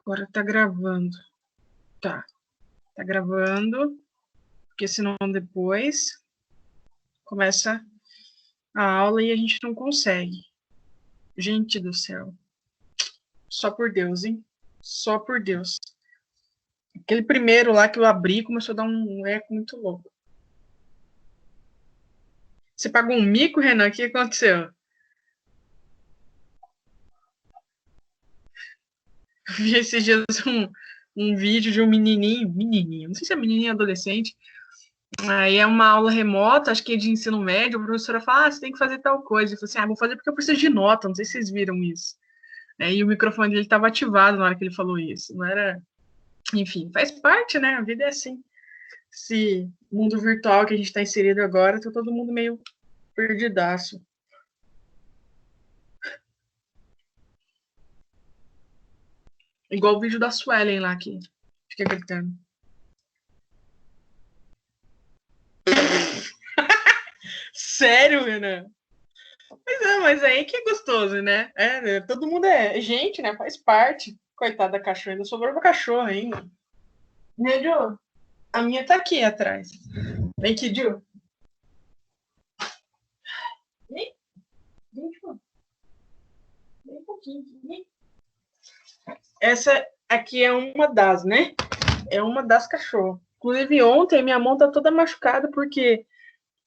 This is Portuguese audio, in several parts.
Agora tá gravando. Tá gravando, porque senão depois começa a aula e a gente não consegue. Gente do céu. Só por Deus, hein? Só por Deus. Aquele primeiro lá que eu abri começou a dar um eco muito louco. Você pagou um mico, Renan? O que aconteceu? Eu vi esses dias um vídeo de um menininho, não sei se é menininho adolescente. Aí é uma aula remota, acho que é de ensino médio, a professora fala, você tem que fazer tal coisa. Eu falei assim, vou fazer porque eu preciso de nota, não sei se vocês viram isso. E o microfone dele estava ativado na hora que ele falou isso. Não era... Enfim, faz parte, né? A vida é assim. Esse mundo virtual que a gente está inserido agora, tá todo mundo meio perdidaço. Igual o vídeo da Suelen lá, que fica gritando. Sério, Renan? Mas aí que é gostoso, né? Todo mundo é gente, né? Faz parte. Coitada da cachorra, ainda sobrou pra cachorra ainda. Né, Ju? A minha tá aqui atrás. Vem aqui, Ju. Vem, Ju. Vem um pouquinho. Vem. Essa aqui é uma das, né? É uma das cachorras. Inclusive, ontem minha mão tá toda machucada porque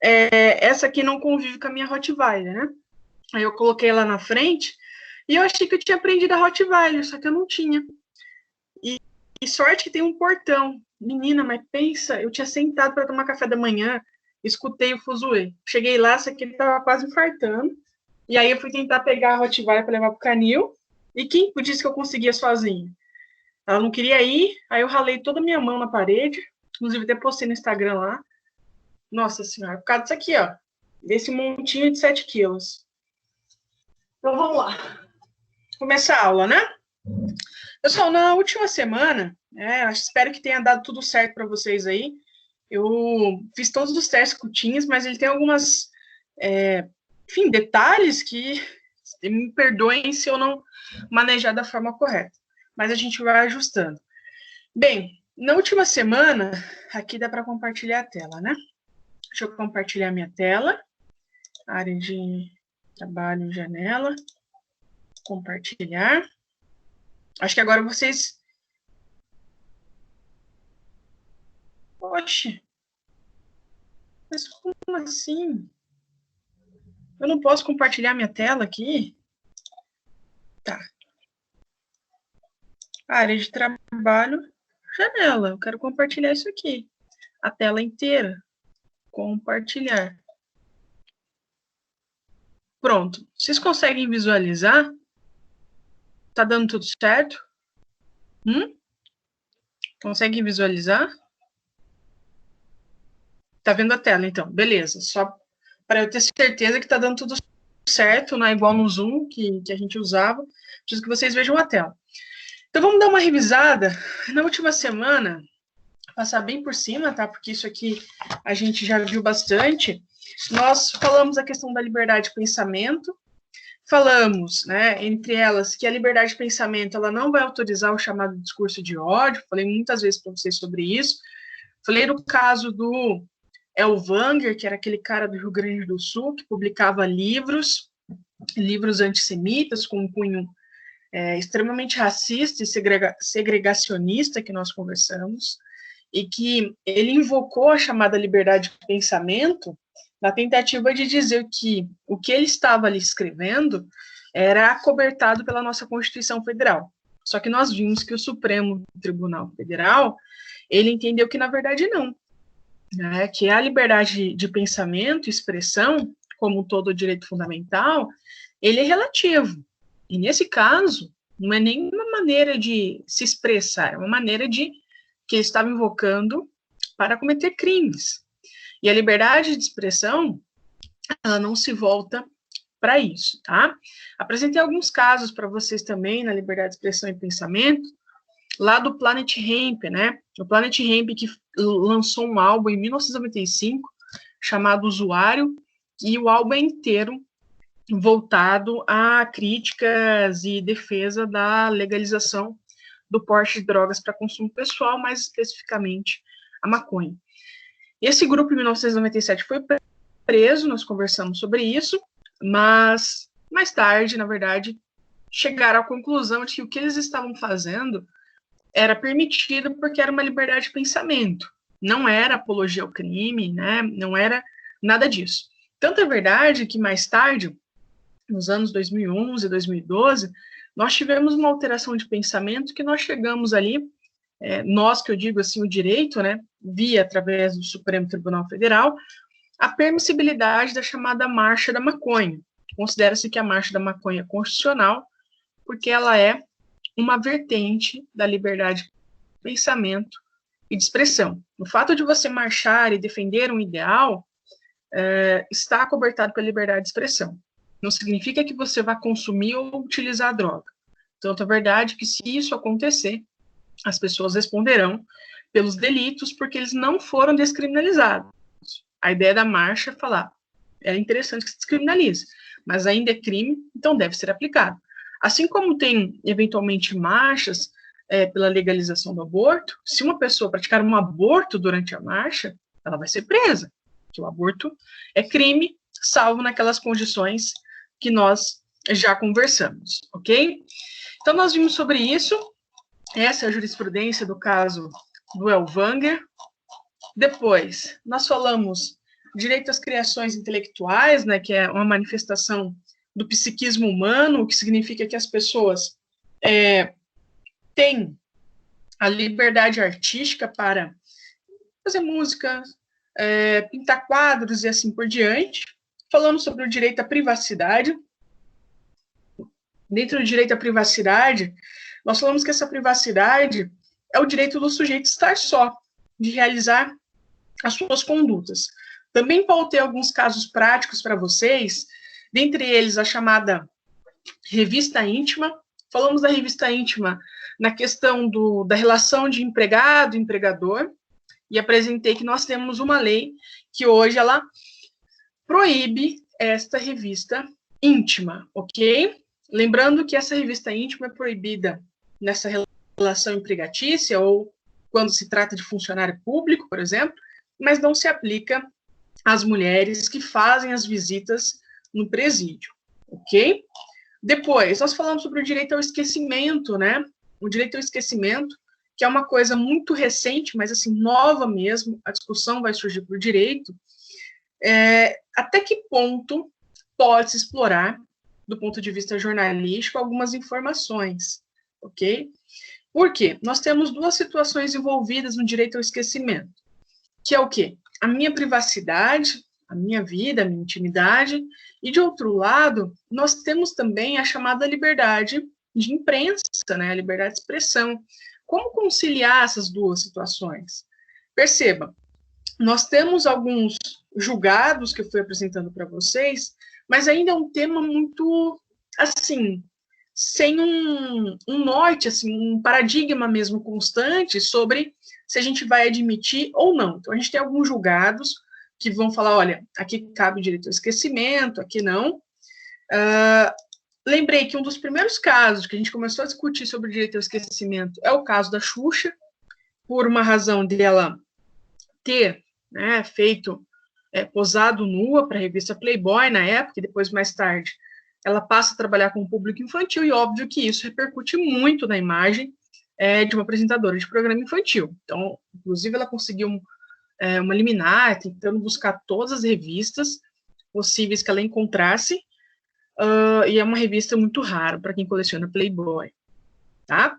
essa aqui não convive com a minha Rottweiler, né? Aí eu coloquei ela na frente e eu achei que eu tinha aprendido a Rottweiler, só que eu não tinha. E sorte que tem um portão. Menina, mas pensa, eu tinha sentado para tomar café da manhã, escutei o fuzuê. Cheguei lá, essa aqui tava quase infartando. E aí eu fui tentar pegar a Rottweiler para levar pro canil. E quem disse que eu conseguia sozinha? Ela não queria ir, aí eu ralei toda a minha mão na parede. Inclusive, até postei no Instagram lá. Nossa senhora, por causa disso aqui, ó. Desse montinho de 7 quilos. Então vamos lá. Começar a aula, né? Pessoal, na última semana, espero que tenha dado tudo certo para vocês aí. Eu fiz todos os testes com o Teams, mas ele tem algumas, enfim, detalhes que me perdoem se eu não manejar da forma correta. Mas a gente vai ajustando. Bem, na última semana, aqui dá para compartilhar a tela, né? Deixa eu compartilhar minha tela. Área de trabalho, janela. Compartilhar. Acho que agora vocês... Oxe, mas como assim? Eu não posso compartilhar minha tela aqui? Tá. Área de trabalho, janela. Eu quero compartilhar isso aqui. A tela inteira. Compartilhar. Pronto. Vocês conseguem visualizar? Tá dando tudo certo? Conseguem visualizar? Tá vendo a tela, então. Beleza. Só para eu ter certeza que tá dando tudo certo, não é igual no Zoom que a gente usava. Preciso que vocês vejam a tela. Então, vamos dar uma revisada. Na última semana, passar bem por cima, tá? Porque isso aqui a gente já viu bastante. Nós falamos a questão da liberdade de pensamento, falamos, né, entre elas, que a liberdade de pensamento ela não vai autorizar o chamado discurso de ódio, falei muitas vezes para vocês sobre isso. Falei no caso do Elvanger, que era aquele cara do Rio Grande do Sul, que publicava livros antissemitas com um cunho extremamente racista e segregacionista, que nós conversamos, e que ele invocou a chamada liberdade de pensamento na tentativa de dizer que o que ele estava ali escrevendo era acobertado pela nossa Constituição Federal. Só que nós vimos que o Supremo Tribunal Federal, ele entendeu que, na verdade, não. Né? Que a liberdade de pensamento e expressão, como todo direito fundamental, ele é relativo. E, nesse caso, não é nenhuma maneira de se expressar, é uma maneira de que ele estava invocando para cometer crimes. E a liberdade de expressão, ela não se volta para isso, tá? Apresentei alguns casos para vocês também na liberdade de expressão e pensamento, lá do Planet Hemp, né? O Planet Hemp que lançou um álbum em 1995 chamado Usuário, e o álbum é inteiro voltado a críticas e defesa da legalização do porte de drogas para consumo pessoal, mais especificamente a maconha. Esse grupo, em 1997, foi preso, nós conversamos sobre isso, mas mais tarde, na verdade, chegaram à conclusão de que o que eles estavam fazendo era permitido porque era uma liberdade de pensamento, não era apologia ao crime, né? Não era nada disso. Tanto é verdade que mais tarde, nos anos 2011 e 2012, nós tivemos uma alteração de pensamento que nós chegamos ali, nós que eu digo assim, o direito, né, via através do Supremo Tribunal Federal, a permissibilidade da chamada Marcha da Maconha. Considera-se que a Marcha da Maconha é constitucional, porque ela é uma vertente da liberdade de pensamento e de expressão. O fato de você marchar e defender um ideal está acobertado pela liberdade de expressão. Não significa que você vá consumir ou utilizar a droga. Tanto é verdade que, se isso acontecer, as pessoas responderão pelos delitos porque eles não foram descriminalizados. A ideia da marcha é falar, é interessante que se descriminalize, mas ainda é crime, então deve ser aplicado. Assim como tem, eventualmente, marchas pela legalização do aborto, se uma pessoa praticar um aborto durante a marcha, ela vai ser presa, porque o aborto é crime, salvo naquelas condições que nós já conversamos, ok? Então, nós vimos sobre isso, essa é a jurisprudência do caso do Ellwanger. Depois, nós falamos direito às criações intelectuais, né, que é uma manifestação do psiquismo humano, o que significa que as pessoas têm a liberdade artística para fazer música, pintar quadros e assim por diante. Falamos sobre o direito à privacidade. Dentro do direito à privacidade, nós falamos que essa privacidade é o direito do sujeito estar só, de realizar as suas condutas. Também pautei alguns casos práticos para vocês, dentre eles a chamada revista íntima. Falamos da revista íntima na questão da relação de empregado e empregador, e apresentei que nós temos uma lei que hoje ela proíbe esta revista íntima, ok? Lembrando que essa revista íntima é proibida nessa relação empregatícia ou quando se trata de funcionário público, por exemplo, mas não se aplica às mulheres que fazem as visitas no presídio, ok? Depois, nós falamos sobre o direito ao esquecimento, né? O direito ao esquecimento, que é uma coisa muito recente, mas assim, nova mesmo, a discussão vai surgir para o direito. Até que ponto pode-se explorar, do ponto de vista jornalístico, algumas informações, ok? Por quê? Nós temos duas situações envolvidas no direito ao esquecimento, que é o quê? A minha privacidade, a minha vida, a minha intimidade, e de outro lado, nós temos também a chamada liberdade de imprensa, né, a liberdade de expressão. Como conciliar essas duas situações? Perceba, nós temos alguns julgados que eu fui apresentando para vocês, mas ainda é um tema muito, assim, sem um norte, assim, um paradigma mesmo constante sobre se a gente vai admitir ou não. Então, a gente tem alguns julgados que vão falar, olha, aqui cabe o direito ao esquecimento, aqui não. Lembrei que um dos primeiros casos que a gente começou a discutir sobre o direito ao esquecimento é o caso da Xuxa, por uma razão dela ter, né, feito, posado nua para a revista Playboy na época, e depois, mais tarde, ela passa a trabalhar com o público infantil, e óbvio que isso repercute muito na imagem de uma apresentadora de programa infantil. Então, inclusive, ela conseguiu uma liminar, tentando buscar todas as revistas possíveis que ela encontrasse, e é uma revista muito rara para quem coleciona Playboy, tá?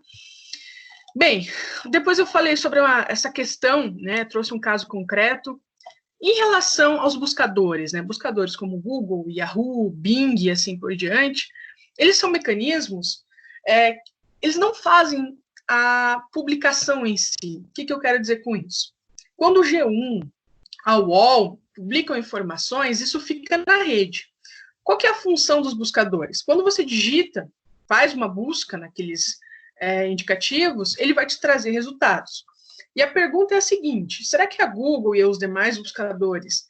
Bem, depois eu falei sobre essa questão, né, trouxe um caso concreto, em relação aos buscadores, né, buscadores como Google, Yahoo, Bing e assim por diante, eles são mecanismos, eles não fazem a publicação em si. O que eu quero dizer com isso? Quando o G1, a UOL, publicam informações, isso fica na rede. Qual que é a função dos buscadores? Quando você digita, faz uma busca naqueles indicativos, ele vai te trazer resultados. E a pergunta é a seguinte, será que a Google e os demais buscadores,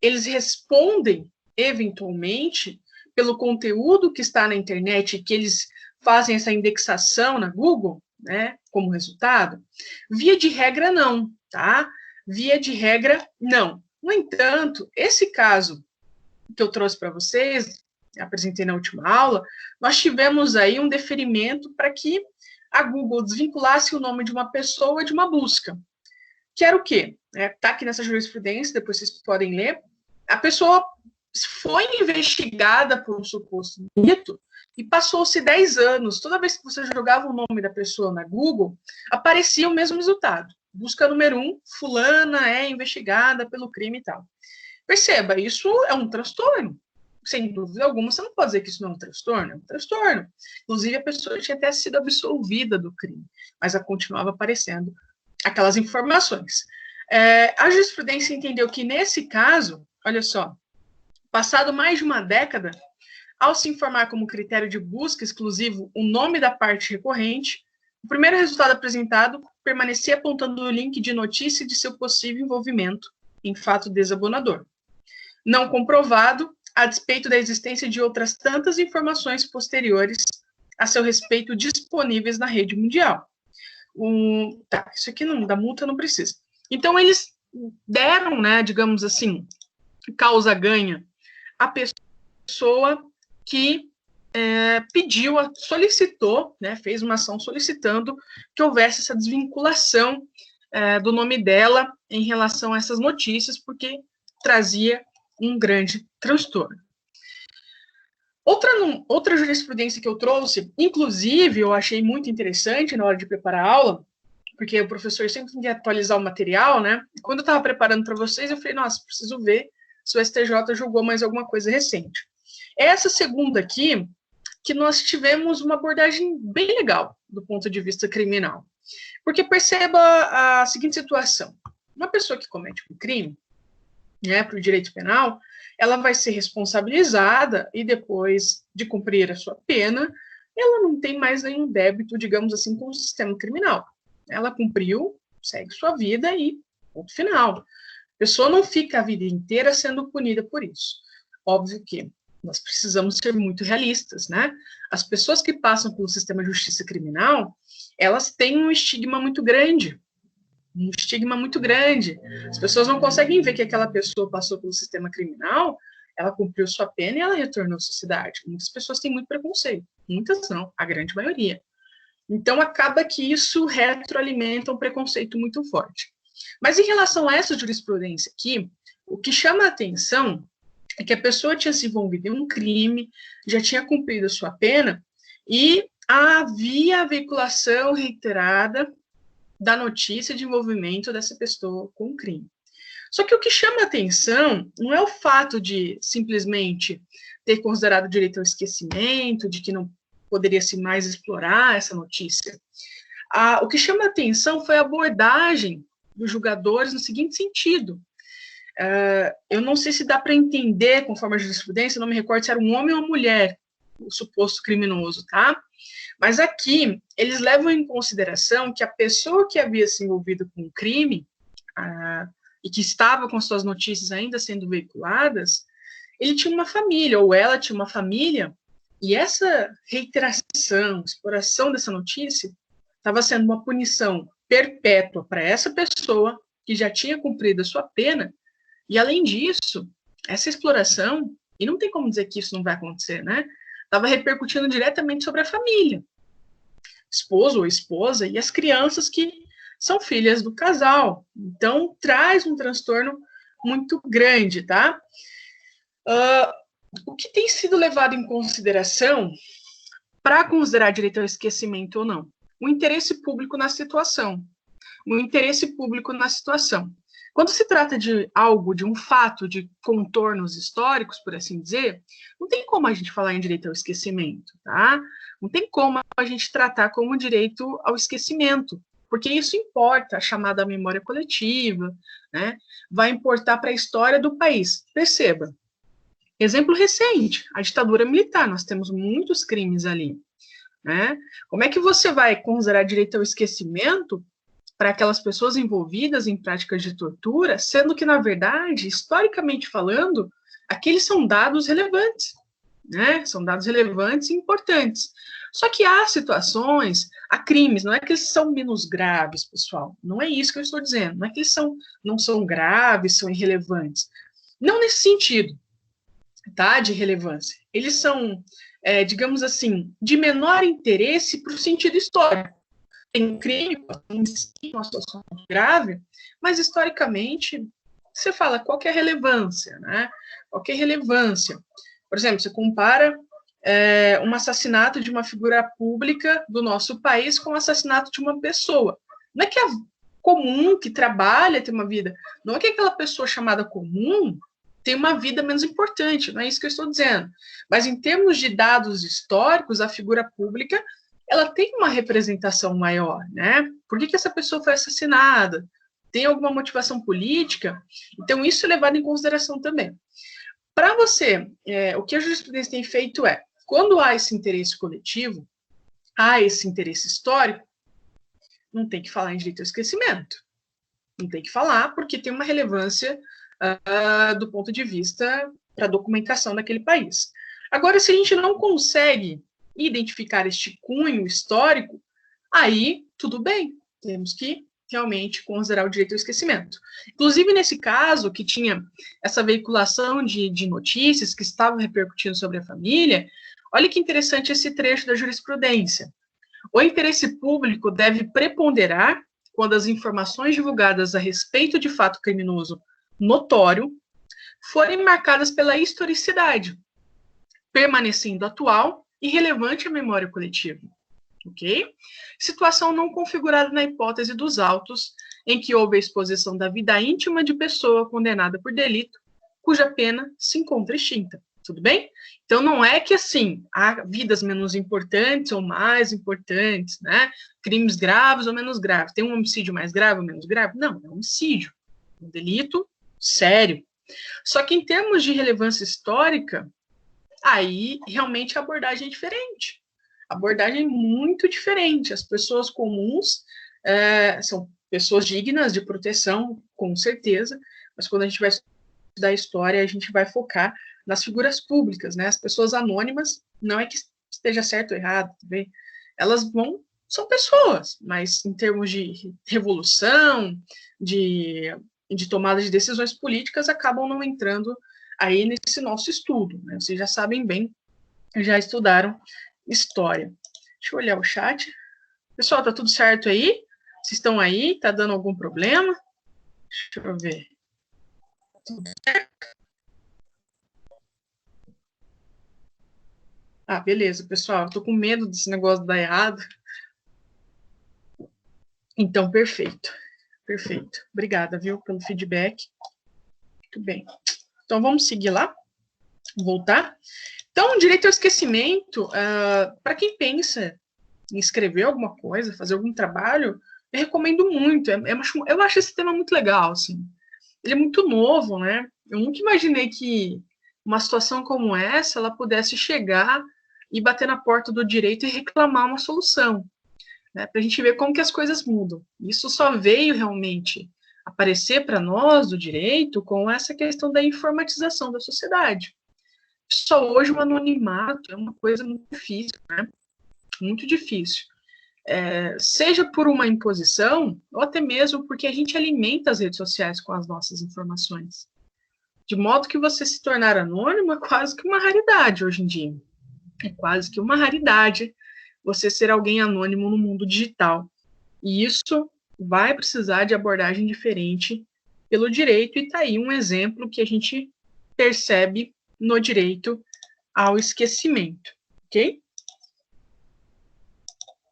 eles respondem, eventualmente, pelo conteúdo que está na internet, que eles fazem essa indexação na Google, né? como resultado? Via de regra, não, tá? Via de regra, não. No entanto, esse caso que eu trouxe para vocês, apresentei na última aula, nós tivemos aí um deferimento para que a Google desvinculasse o nome de uma pessoa de uma busca. Que era o quê? Está aqui nessa jurisprudência, depois vocês podem ler. A pessoa foi investigada por um suposto delito e passou-se 10 anos. Toda vez que você jogava o nome da pessoa na Google, aparecia o mesmo resultado. Busca número 1, fulana é investigada pelo crime e tal. Perceba, isso é um transtorno. Sem dúvida alguma, você não pode dizer que isso não é um transtorno, é um transtorno. Inclusive, a pessoa tinha até sido absolvida do crime, mas ela continuava aparecendo aquelas informações. A jurisprudência entendeu que, nesse caso, olha só, passado mais de uma década, ao se informar como critério de busca exclusivo o nome da parte recorrente, o primeiro resultado apresentado permanecia apontando o link de notícia de seu possível envolvimento em fato desabonador, não comprovado, a despeito da existência de outras tantas informações posteriores a seu respeito disponíveis na rede mundial. Isso aqui não, da multa não precisa. Então, eles deram, né, digamos assim, causa-ganha à pessoa que solicitou, né, fez uma ação solicitando que houvesse essa desvinculação do nome dela em relação a essas notícias, porque trazia um grande transtorno. Outra jurisprudência que eu trouxe, inclusive, eu achei muito interessante na hora de preparar a aula, porque o professor sempre tem que atualizar o material, né? E quando eu estava preparando para vocês, eu falei, nossa, preciso ver se o STJ julgou mais alguma coisa recente. Essa segunda aqui, que nós tivemos uma abordagem bem legal do ponto de vista criminal. Porque perceba a seguinte situação. Uma pessoa que comete um crime, né, para o direito penal, ela vai ser responsabilizada e depois de cumprir a sua pena, ela não tem mais nenhum débito, digamos assim, com o sistema criminal. Ela cumpriu, segue sua vida e ponto final. A pessoa não fica a vida inteira sendo punida por isso. Óbvio que nós precisamos ser muito realistas, né? As pessoas que passam pelo sistema de justiça criminal, elas têm um estigma muito grande. As pessoas não conseguem ver que aquela pessoa passou pelo sistema criminal, ela cumpriu sua pena e ela retornou à sociedade. Muitas pessoas têm muito preconceito. Muitas não, a grande maioria. Então, acaba que isso retroalimenta um preconceito muito forte. Mas, em relação a essa jurisprudência aqui, o que chama a atenção é que a pessoa tinha se envolvido em um crime, já tinha cumprido a sua pena, e havia a veiculação reiterada da notícia de envolvimento dessa pessoa com o crime. Só que o que chama a atenção não é o fato de simplesmente ter considerado o direito ao esquecimento, de que não poderia-se mais explorar essa notícia. O que chama a atenção foi a abordagem dos julgadores no seguinte sentido. Eu não sei se dá para entender, conforme a jurisprudência, não me recordo se era um homem ou uma mulher, o suposto criminoso, tá? Mas aqui, eles levam em consideração que a pessoa que havia se envolvido com o crime, e que estava com suas notícias ainda sendo veiculadas, ele tinha uma família, ou ela tinha uma família, e essa reiteração, exploração dessa notícia, estava sendo uma punição perpétua para essa pessoa que já tinha cumprido a sua pena, e além disso, essa exploração, e não tem como dizer que isso não vai acontecer, né? Estava repercutindo diretamente sobre a família, esposo ou esposa, e as crianças que são filhas do casal. Então, traz um transtorno muito grande, tá? O que tem sido levado em consideração para considerar direito ao esquecimento ou não? O interesse público na situação. O interesse público na situação. Quando se trata de algo, de um fato, de contornos históricos, por assim dizer, não tem como a gente falar em direito ao esquecimento, tá? Não tem como a gente tratar como direito ao esquecimento, porque isso importa, a chamada memória coletiva, né? Vai importar para a história do país. Perceba, exemplo recente, a ditadura militar, nós temos muitos crimes ali, né? Como é que você vai considerar direito ao esquecimento para aquelas pessoas envolvidas em práticas de tortura, sendo que, na verdade, historicamente falando, aqueles são dados relevantes. né? São dados relevantes e importantes. Só que há situações, há crimes, não é que eles são menos graves, pessoal. Não é isso que eu estou dizendo. Não é que eles não são graves, são irrelevantes. Não nesse sentido, tá? De relevância. Eles são, digamos assim, de menor interesse para o sentido histórico. Tem um crime, uma situação grave, mas historicamente você fala qual que é a relevância, né? Qual que é a relevância? Por exemplo, você compara um assassinato de uma figura pública do nosso país com o assassinato de uma pessoa. Não é que é comum, que trabalha, tem uma vida, não é que aquela pessoa chamada comum tem uma vida menos importante, não é isso que eu estou dizendo. Mas em termos de dados históricos, a figura pública ela tem uma representação maior, né? Por que essa pessoa foi assassinada? Tem alguma motivação política? Então, isso é levado em consideração também. Para você, o que a jurisprudência tem feito quando há esse interesse coletivo, há esse interesse histórico, não tem que falar em direito ao esquecimento. Não tem que falar, porque tem uma relevância do ponto de vista para a documentação daquele país. Agora, se a gente não consegue identificar este cunho histórico, aí tudo bem, temos que realmente considerar o direito ao esquecimento. Inclusive, nesse caso, que tinha essa veiculação de notícias que estavam repercutindo sobre a família, olha que interessante esse trecho da jurisprudência. O interesse público deve preponderar quando as informações divulgadas a respeito de fato criminoso notório forem marcadas pela historicidade, permanecendo atual e relevante à memória coletiva. Ok? Situação não configurada na hipótese dos autos em que houve a exposição da vida íntima de pessoa condenada por delito, cuja pena se encontra extinta. Tudo bem? Então, não é que, assim, há vidas menos importantes ou mais importantes, né? Crimes graves ou menos graves. Tem um homicídio mais grave ou menos grave? Não, é um homicídio. Um delito sério. Só que, em termos de relevância histórica, aí, realmente, a abordagem é diferente. Abordagem muito diferente. As pessoas comuns são pessoas dignas de proteção, com certeza, mas quando a gente vai estudar história, a gente vai focar nas figuras públicas, né? As pessoas anônimas, não é que esteja certo ou errado, tá? Elas são pessoas, mas em termos de revolução, de tomada de decisões políticas, acabam não entrando aí nesse nosso estudo, né? Vocês já sabem bem, já estudaram história. Deixa eu olhar o chat. Pessoal, tá tudo certo aí? Vocês estão aí? Tá dando algum problema? Deixa eu ver. Tudo certo? Ah, beleza, pessoal. Eu tô com medo desse negócio dar errado. Então, perfeito. Perfeito. Obrigada, viu, pelo feedback. Muito bem. Então, vamos seguir lá. Voltar. Então, direito ao esquecimento, para quem pensa em escrever alguma coisa, fazer algum trabalho, eu recomendo muito. Eu acho esse tema muito legal, assim. Ele é muito novo, né? Eu nunca imaginei que uma situação como essa, ela pudesse chegar e bater na porta do direito e reclamar uma solução, né? Para a gente ver como que as coisas mudam. Isso só veio realmente aparecer para nós do direito com essa questão da informatização da sociedade. Só hoje o anonimato é uma coisa muito difícil, né? Muito difícil. Seja por uma imposição, ou até mesmo porque a gente alimenta as redes sociais com as nossas informações. De modo que você se tornar anônimo é quase que uma raridade hoje em dia. É quase que uma raridade você ser alguém anônimo no mundo digital. E isso vai precisar de abordagem diferente pelo direito, e está aí um exemplo que a gente percebe no direito ao esquecimento, ok?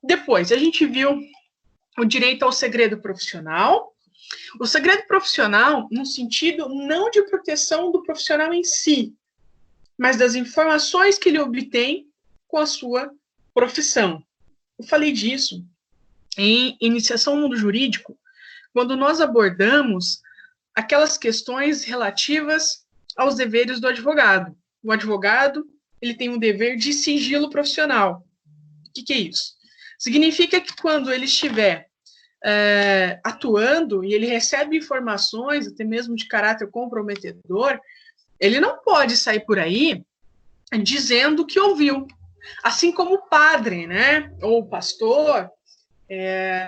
Depois, a gente viu o direito ao segredo profissional. O segredo profissional, no sentido não de proteção do profissional em si, mas das informações que ele obtém com a sua profissão. Eu falei disso em Iniciação ao Mundo Jurídico, quando nós abordamos aquelas questões relativas aos deveres do advogado. O advogado, ele tem um dever de sigilo profissional. O que é isso? Significa que quando ele estiver atuando e ele recebe informações, até mesmo de caráter comprometedor, ele não pode sair por aí dizendo que ouviu. Assim como o padre, né, ou o pastor,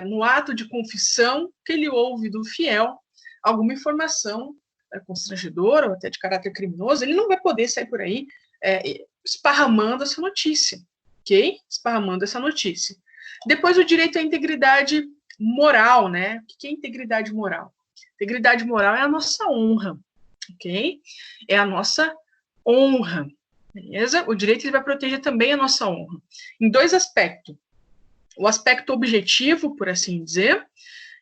no ato de confissão, que ele ouve do fiel alguma informação constrangedora ou até de caráter criminoso, ele não vai poder sair por aí esparramando essa notícia, ok? Esparramando essa notícia. Depois, o direito à integridade moral, né? O que é integridade moral? Integridade moral é a nossa honra, ok? É a nossa honra, beleza? O direito ele vai proteger também a nossa honra, em dois aspectos. O aspecto objetivo, por assim dizer,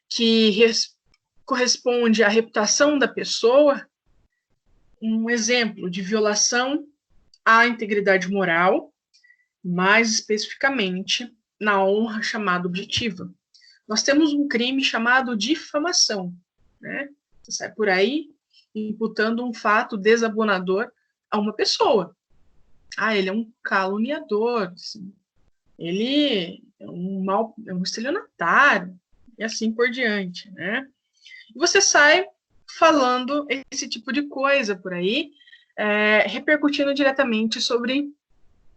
que corresponde à reputação da pessoa, um exemplo de violação à integridade moral, mais especificamente na honra chamada objetiva. Nós temos um crime chamado difamação, né? Você sai por aí imputando um fato desabonador a uma pessoa. Ah, ele é um caluniador, assim. Ele é um estelionatário, e assim por diante, né? E você sai falando esse tipo de coisa por aí, repercutindo diretamente sobre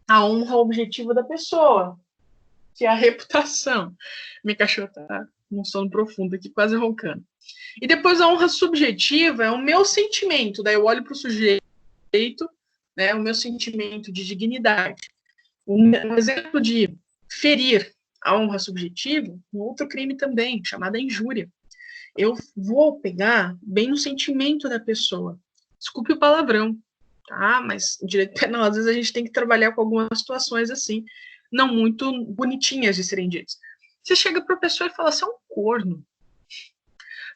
a honra objetiva da pessoa, que é a reputação. Minha cachorra tá num sono profundo aqui, quase roncando. E depois a honra subjetiva é o meu sentimento, daí eu olho para o sujeito, né, o meu sentimento de dignidade. Um exemplo de ferir a honra subjetiva, um outro crime também, chamado injúria. Eu vou pegar bem no sentimento da pessoa. Desculpe o palavrão, tá? Mas em direito penal, às vezes a gente tem que trabalhar com algumas situações assim, não muito bonitinhas de serem ditas. Você chega para a pessoa e fala, você é um corno.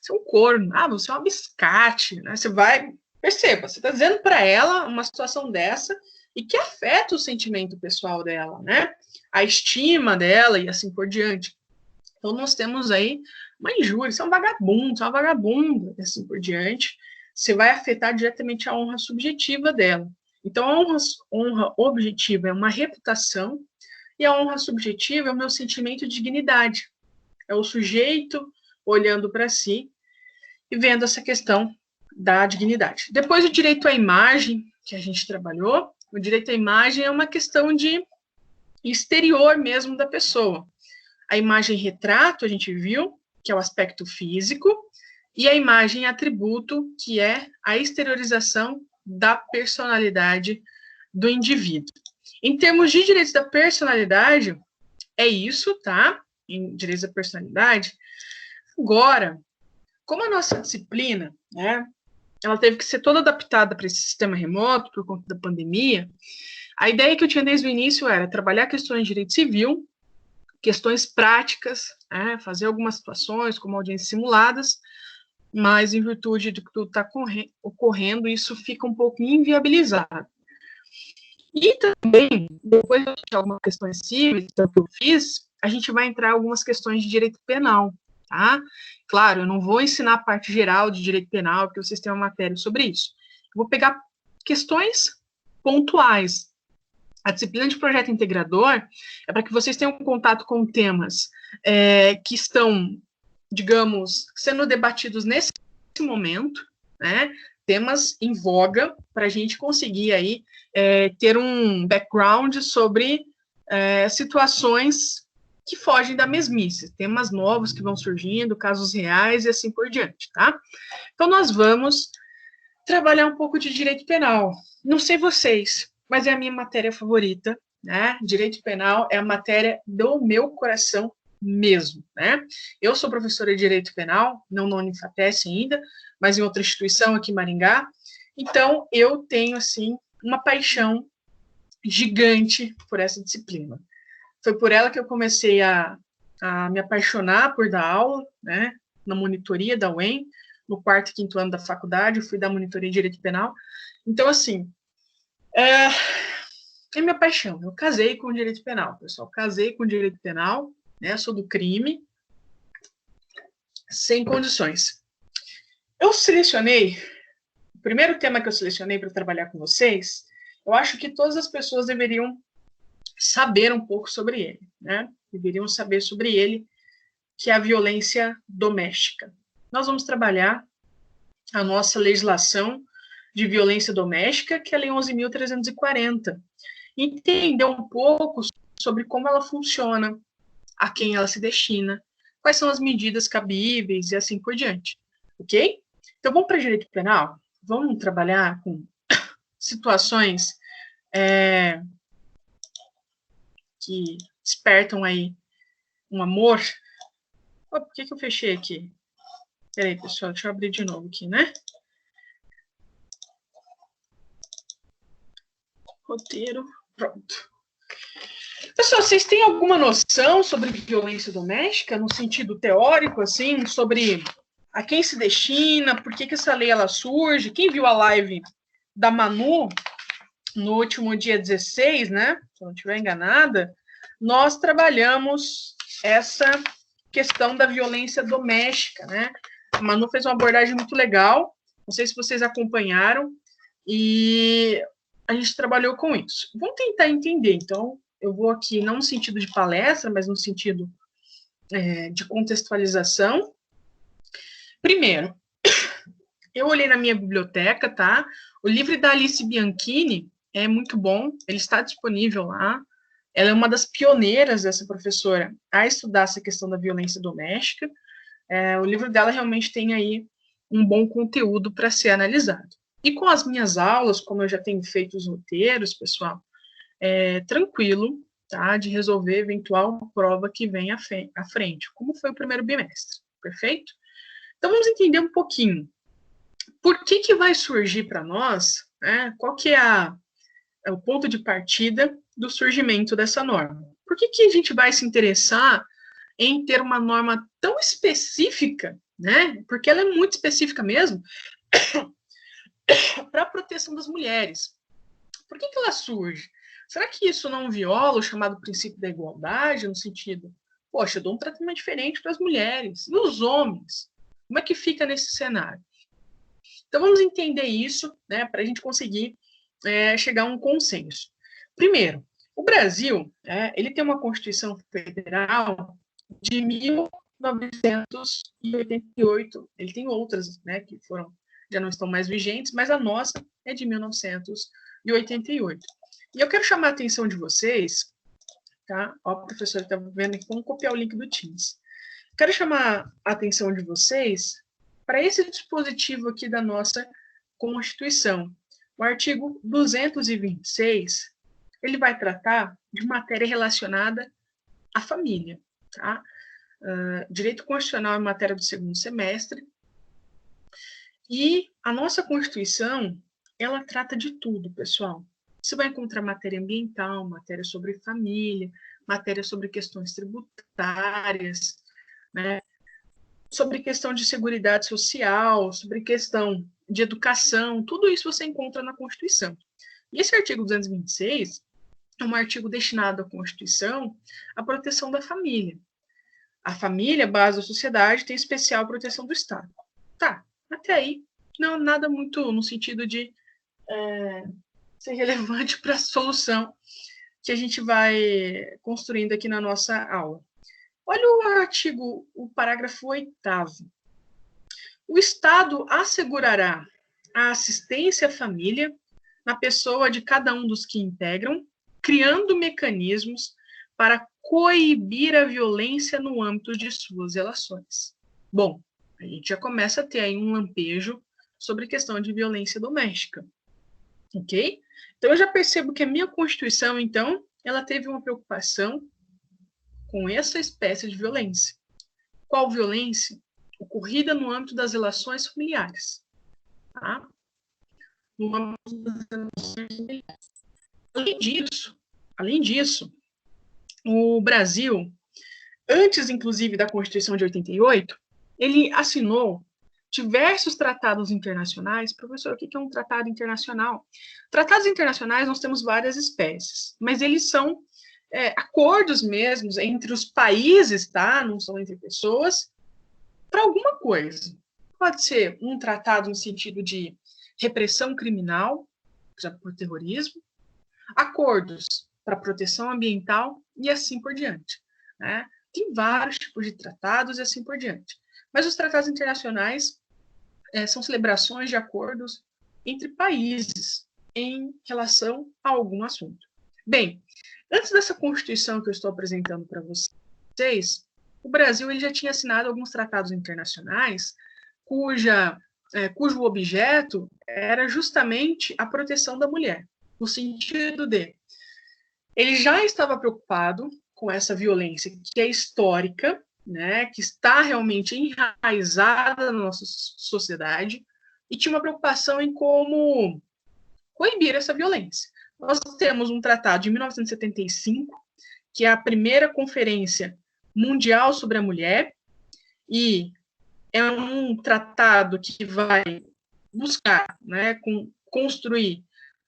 Você é um corno. Ah, você é um abiscate. Né? Você vai... Perceba, você está dizendo para ela uma situação dessa e que afeta o sentimento pessoal dela, né? A estima dela e assim por diante. Então, nós temos aí uma injúria, você é um vagabundo, você é uma vagabunda, e assim por diante. Você vai afetar diretamente a honra subjetiva dela. Então, a honra objetiva é uma reputação e a honra subjetiva é o meu sentimento de dignidade. É o sujeito olhando para si e vendo essa questão da dignidade. Depois, o direito à imagem, que a gente trabalhou. O direito à imagem é uma questão de exterior mesmo da pessoa. A imagem retrato, a gente viu, que é o aspecto físico, e a imagem atributo, que é a exteriorização da personalidade do indivíduo. Em termos de direitos da personalidade, é isso, tá? Em direitos da personalidade. Agora, como a nossa disciplina, né, ela teve que ser toda adaptada para esse sistema remoto por conta da pandemia, a ideia que eu tinha desde o início era trabalhar questões de direito civil, questões práticas, fazer algumas situações como audiências simuladas, mas em virtude de que tudo está ocorrendo, isso fica um pouco inviabilizado. E também, depois de algumas questões cíveis que eu fiz, a gente vai entrar em algumas questões de direito penal, tá? Claro, eu não vou ensinar a parte geral de direito penal, porque vocês têm uma matéria sobre isso. Eu vou pegar questões pontuais. A disciplina de projeto integrador é para que vocês tenham contato com temas que estão, digamos, sendo debatidos nesse momento, né? Temas em voga, para a gente conseguir aí ter um background sobre situações que fogem da mesmice, temas novos que vão surgindo, casos reais e assim por diante, tá? Então, nós vamos trabalhar um pouco de direito penal. Não sei vocês, mas é a minha matéria favorita, né? Direito penal é a matéria do meu coração mesmo, né? Eu sou professora de direito penal, não na Unifatesc ainda, mas em outra instituição aqui em Maringá. Então, eu tenho, assim, uma paixão gigante por essa disciplina. Foi por ela que eu comecei a me apaixonar por dar aula, né? Na monitoria da UEM, no quarto e quinto ano da faculdade, eu fui dar monitoria de direito penal. Então, assim, é minha paixão. Eu casei com o direito penal, pessoal. Casei com o direito penal, né? Sou do crime, sem condições. Eu selecionei, o primeiro tema que eu selecionei para trabalhar com vocês, eu acho que todas as pessoas deveriam saber um pouco sobre ele, né? Deveriam saber sobre ele, que é a violência doméstica. Nós vamos trabalhar a nossa legislação de Violência Doméstica, que é a Lei 11.340. Entender um pouco sobre como ela funciona, a quem ela se destina, quais são as medidas cabíveis e assim por diante. Ok? Então, vamos para direito penal? Vamos trabalhar com situações que despertam aí um amor. Oh, por que eu fechei aqui? Peraí, pessoal, deixa eu abrir de novo aqui, né? Roteiro, pronto. Pessoal, vocês têm alguma noção sobre violência doméstica, no sentido teórico, assim, sobre a quem se destina, por que essa lei ela surge? Quem viu a live da Manu no último dia 16, né? Se eu não estiver enganada, nós trabalhamos essa questão da violência doméstica, né? A Manu fez uma abordagem muito legal, não sei se vocês acompanharam, e a gente trabalhou com isso. Vamos tentar entender, então, eu vou aqui não no sentido de palestra, mas no sentido de contextualização. Primeiro, eu olhei na minha biblioteca, tá? O livro da Alice Bianchini é muito bom, ele está disponível lá. Ela é uma das pioneiras dessa professora a estudar essa questão da violência doméstica. O livro dela realmente tem aí um bom conteúdo para ser analisado. E com as minhas aulas, como eu já tenho feito os roteiros, pessoal, tranquilo, tá? De resolver eventual prova que vem à frente, como foi o primeiro bimestre, perfeito? Então vamos entender um pouquinho. Por que vai surgir para nós, né? Qual que é o ponto de partida do surgimento dessa norma? Por que a gente vai se interessar em ter uma norma tão específica, né? Porque ela é muito específica mesmo, para a proteção das mulheres. Por que ela surge? Será que isso não viola o chamado princípio da igualdade, no sentido, poxa, eu dou um tratamento diferente para as mulheres, e os homens? Como é que fica nesse cenário? Então, vamos entender isso, né, para a gente conseguir chegar a um consenso. Primeiro, o Brasil, ele tem uma Constituição Federal de 1988. Ele tem outras, né, que já não estão mais vigentes, mas a nossa é de 1988. E eu quero chamar a atenção de vocês, tá? Ó, o professor está vendo aqui, vamos copiar o link do Teams. Quero chamar a atenção de vocês para esse dispositivo aqui da nossa Constituição. O artigo 226, ele vai tratar de matéria relacionada à família, tá? Direito constitucional em matéria do segundo semestre. E a nossa Constituição, ela trata de tudo, pessoal. Você vai encontrar matéria ambiental, matéria sobre família, matéria sobre questões tributárias, né? Sobre questão de seguridade social, sobre questão de educação, tudo isso você encontra na Constituição. E esse artigo 226 é um artigo destinado à Constituição à proteção da família. A família, base da sociedade, tem especial proteção do Estado. Tá, até aí, não nada muito no sentido de ser relevante para a solução que a gente vai construindo aqui na nossa aula. Olha o artigo, o parágrafo 8º. O Estado assegurará a assistência à família na pessoa de cada um dos que integram, criando mecanismos para coibir a violência no âmbito de suas relações. Bom, a gente já começa a ter aí um lampejo sobre questão de violência doméstica, ok? Então, eu já percebo que a minha Constituição, então, ela teve uma preocupação com essa espécie de violência. Qual violência? Ocorrida no âmbito das relações familiares. Tá? No âmbito das relações familiares. Além disso, o Brasil, antes, inclusive, da Constituição de 88, ele assinou diversos tratados internacionais. Professor, o que é um tratado internacional? Tratados internacionais, nós temos várias espécies, mas eles são acordos mesmos entre os países, tá? Não são entre pessoas, para alguma coisa. Pode ser um tratado no sentido de repressão criminal, por exemplo, por terrorismo, acordos para proteção ambiental e assim por diante, né? Tem vários tipos de tratados e assim por diante. Mas os tratados internacionais são celebrações de acordos entre países em relação a algum assunto. Bem, antes dessa Constituição que eu estou apresentando para vocês, o Brasil ele já tinha assinado alguns tratados internacionais cujo objeto era justamente a proteção da mulher, no sentido de ele já estava preocupado com essa violência que é histórica, né, que está realmente enraizada na nossa sociedade, e tinha uma preocupação em como coibir essa violência. Nós temos um tratado de 1975, que é a primeira conferência mundial sobre a mulher, e é um tratado que vai buscar, né, construir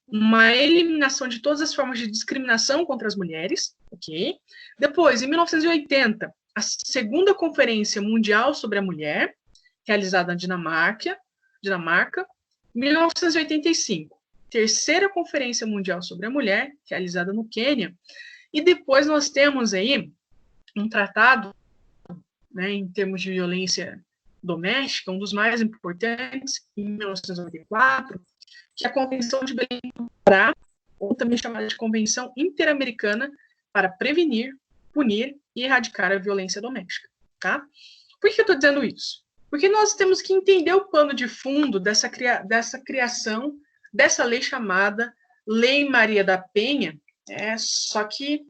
uma eliminação de todas as formas de discriminação contra as mulheres, ok? Depois, em 1980, a segunda Conferência Mundial sobre a Mulher, realizada na Dinamarca. 1985, terceira Conferência Mundial sobre a Mulher, realizada no Quênia. E depois nós temos aí um tratado, né, em termos de violência doméstica, um dos mais importantes, em 1994, que é a Convenção de Belém do Pará, ou também chamada de Convenção Interamericana para Prevenir, Punir e Erradicar a Violência Doméstica. Tá? Por que eu estou dizendo isso? Porque nós temos que entender o pano de fundo dessa criação dessa lei chamada Lei Maria da Penha, só que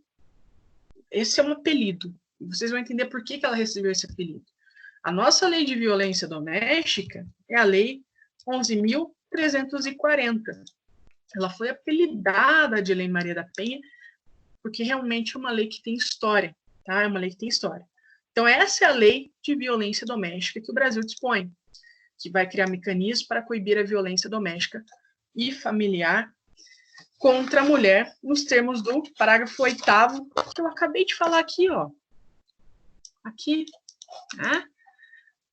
esse é um apelido. Vocês vão entender por que ela recebeu esse apelido. A nossa lei de violência doméstica é a Lei 11.340. Ela foi apelidada de Lei Maria da Penha porque realmente é uma lei que tem história, tá? É uma lei que tem história. Então, essa é a lei de violência doméstica que o Brasil dispõe, que vai criar mecanismos para coibir a violência doméstica e familiar contra a mulher, nos termos do parágrafo 8º, que eu acabei de falar aqui, ó. Aqui, né?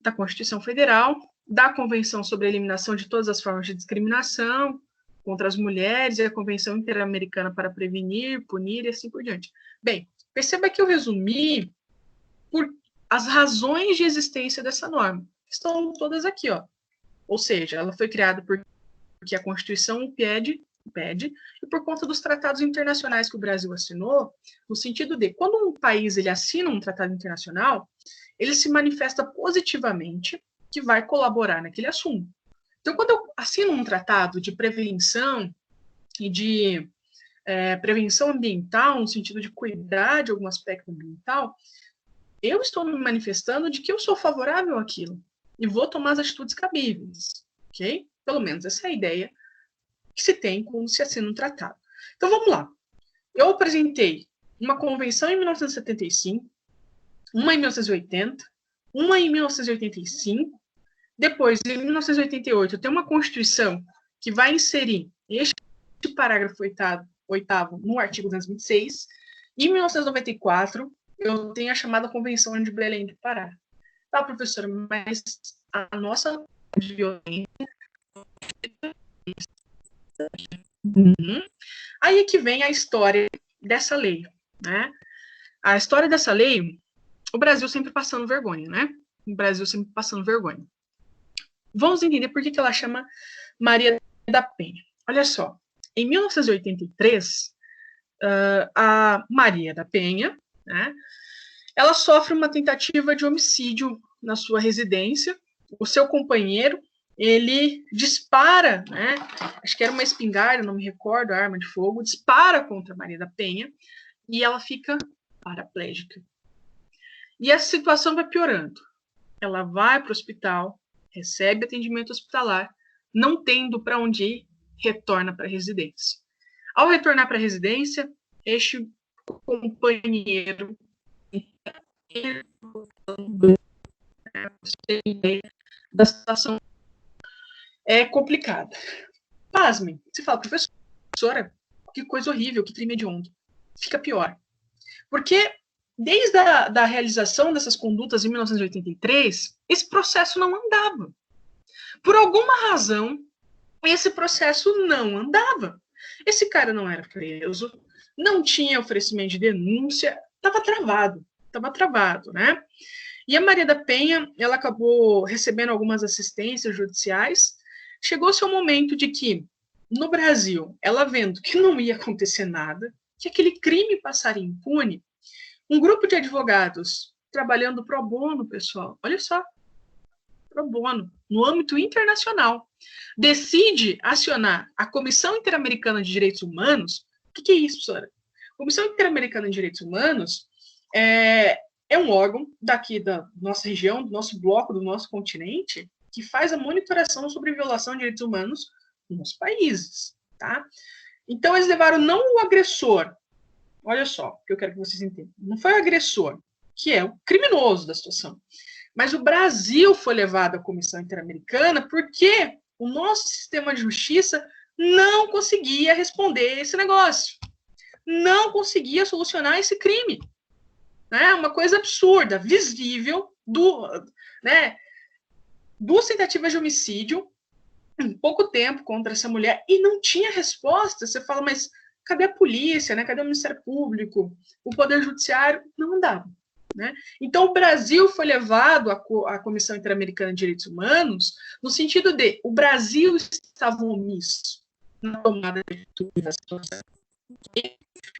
Da Constituição Federal, da Convenção sobre a Eliminação de Todas as Formas de Discriminação contra as Mulheres e a Convenção Interamericana para Prevenir, Punir e assim por diante. Bem, perceba que eu resumi por as razões de existência dessa norma. Estão todas aqui, ó. Ou seja, ela foi criada porque a Constituição pede, e por conta dos tratados internacionais que o Brasil assinou, no sentido de, quando um país ele assina um tratado internacional, ele se manifesta positivamente que vai colaborar naquele assunto. Então, quando eu assino um tratado de prevenção e de prevenção ambiental, no sentido de cuidar de algum aspecto ambiental, eu estou me manifestando de que eu sou favorável àquilo e vou tomar as atitudes cabíveis, ok? Pelo menos essa é a ideia que se tem quando se assina um tratado. Então, vamos lá. Eu apresentei uma convenção em 1975, uma em 1980, uma em 1985, depois, em 1988, eu tenho uma Constituição que vai inserir este parágrafo 8º no artigo 226, e em 1994, eu tenho a chamada Convenção de Belém do Pará. Tá, professora, mas a nossa violência... Aí é que vem a história dessa lei, né? A história dessa lei, o Brasil sempre passando vergonha, né? O Brasil sempre passando vergonha. Vamos entender por que ela chama Maria da Penha. Olha só, em 1983, a Maria da Penha, né, ela sofre uma tentativa de homicídio na sua residência. O seu companheiro, ele dispara, né, acho que era uma espingarda, não me recordo, a arma de fogo, dispara contra a Maria da Penha e ela fica paraplégica. E essa situação vai piorando. Ela vai para o hospital, recebe atendimento hospitalar, não tendo para onde ir, retorna para a residência. Ao retornar para a residência, este companheiro da situação é complicada. Pasmem, você fala, professora, que coisa horrível, que crime hediondo. Fica pior. Porque desde a realização dessas condutas em 1983, esse processo não andava. Por alguma razão, esse processo não andava. Esse cara não era preso, não tinha oferecimento de denúncia, estava travado, né? E a Maria da Penha, ela acabou recebendo algumas assistências judiciais, chegou-se ao momento de que, no Brasil, ela vendo que não ia acontecer nada, que aquele crime passaria impune, um grupo de advogados trabalhando pro bono, pessoal, olha só, pro bono, no âmbito internacional, decide acionar a Comissão Interamericana de Direitos Humanos. O que é isso, professora? A Comissão Interamericana de Direitos Humanos é um órgão daqui da nossa região, do nosso bloco, do nosso continente, que faz a monitoração sobre violação de direitos humanos nos países, tá? Então, eles levaram não o agressor, olha só, o que eu quero que vocês entendam, não foi o agressor, que é o criminoso da situação, mas o Brasil foi levado à Comissão Interamericana porque o nosso sistema de justiça não conseguia responder esse negócio, não conseguia solucionar esse crime. Né? Uma coisa absurda, visível, duas tentativas de homicídio em pouco tempo contra essa mulher e não tinha resposta. Você fala, mas cadê a polícia, né? Cadê o Ministério Público? O Poder Judiciário? Não dava. Né? Então, o Brasil foi levado à Comissão Interamericana de Direitos Humanos no sentido de o Brasil estava omisso na tomada de atitude da situação.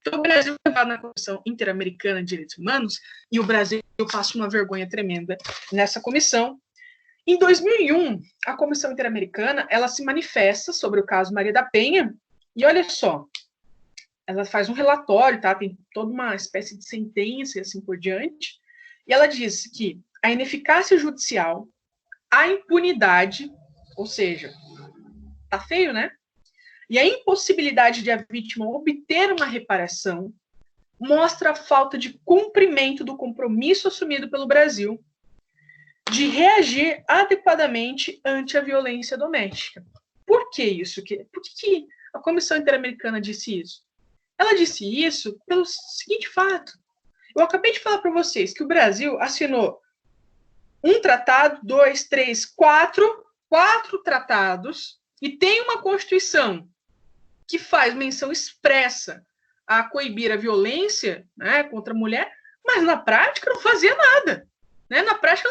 Então, o Brasil foi levado na Comissão Interamericana de Direitos Humanos e o Brasil passa uma vergonha tremenda nessa comissão. Em 2001, a Comissão Interamericana ela se manifesta sobre o caso Maria da Penha e olha só, ela faz um relatório, tá? Tem toda uma espécie de sentença e assim por diante, e ela diz que a ineficácia judicial, a impunidade, ou seja, tá feio, né? E a impossibilidade de a vítima obter uma reparação mostra a falta de cumprimento do compromisso assumido pelo Brasil de reagir adequadamente ante a violência doméstica. Por que isso? Por que a Comissão Interamericana disse isso? Ela disse isso pelo seguinte fato. Eu acabei de falar para vocês que o Brasil assinou um tratado, 2, 3, 4 tratados e tem uma Constituição que faz menção expressa a coibir a violência, né, contra a mulher, mas na prática não fazia nada. Né? Na prática,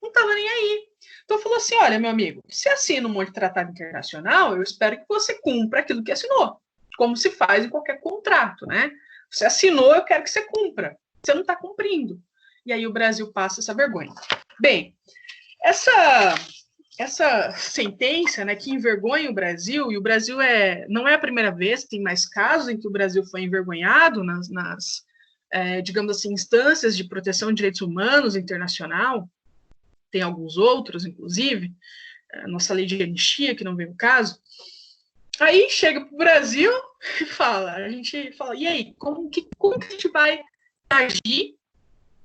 não estava nem aí. Então falou assim, olha, meu amigo, se assina um monte de tratado internacional, eu espero que você cumpra aquilo que assinou, como se faz em qualquer contrato, né? Você assinou, eu quero que você cumpra. Você não está cumprindo. E aí o Brasil passa essa vergonha. Bem, essa sentença, né, que envergonha o Brasil, e o Brasil não é a primeira vez, tem mais casos em que o Brasil foi envergonhado nas digamos assim, instâncias de proteção de direitos humanos internacional, tem alguns outros, inclusive, a nossa lei de anistia, que não vem o caso, aí chega para o Brasil e a gente fala, e aí, como que a gente vai agir,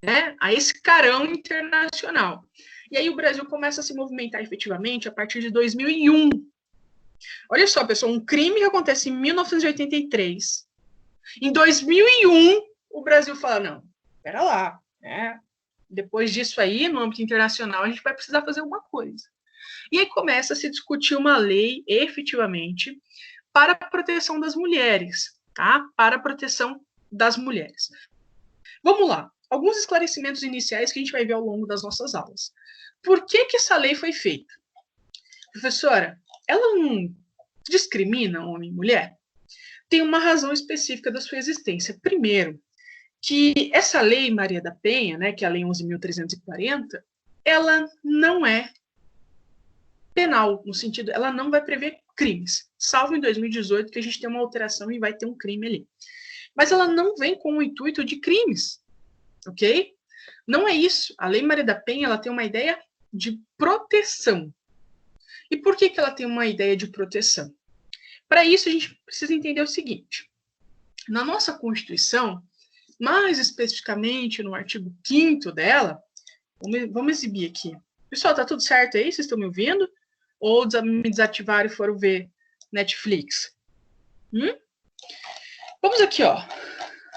né, a esse carão internacional? E aí o Brasil começa a se movimentar efetivamente a partir de 2001. Olha só, pessoal, um crime que acontece em 1983. Em 2001, o Brasil fala, não, espera lá, né? Depois disso aí, no âmbito internacional, a gente vai precisar fazer alguma coisa. E aí começa a se discutir uma lei, efetivamente, para a proteção das mulheres, tá? Para a proteção das mulheres. Vamos lá, alguns esclarecimentos iniciais que a gente vai ver ao longo das nossas aulas. Por que essa lei foi feita? Professora, ela não discrimina homem e mulher? Tem uma razão específica da sua existência. Primeiro, que essa lei Maria da Penha, né, que é a lei 11.340, ela não é penal, no sentido, ela não vai prever crimes, salvo em 2018, que a gente tem uma alteração e vai ter um crime ali. Mas ela não vem com o intuito de crimes, ok? Não é isso. A lei Maria da Penha, ela tem uma ideia de proteção. E por que ela tem uma ideia de proteção? Para isso, a gente precisa entender o seguinte. Na nossa Constituição, mais especificamente no artigo 5º dela, vamos exibir aqui. Pessoal, tá tudo certo aí? Vocês estão me ouvindo? Ou me desativaram e foram ver Netflix? Vamos aqui, ó.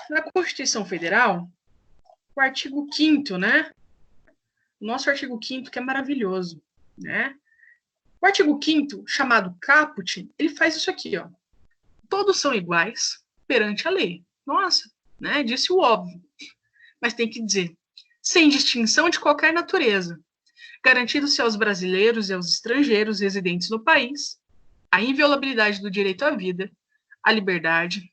Na Constituição Federal, o artigo 5º, né? O nosso artigo 5º que é maravilhoso, né? O artigo 5º, chamado caput, ele faz isso aqui, ó. Todos são iguais perante a lei. Nossa, né? Disse o óbvio. Mas tem que dizer, sem distinção de qualquer natureza. garantindo-se aos brasileiros e aos estrangeiros residentes no país a inviolabilidade do direito à vida, à liberdade,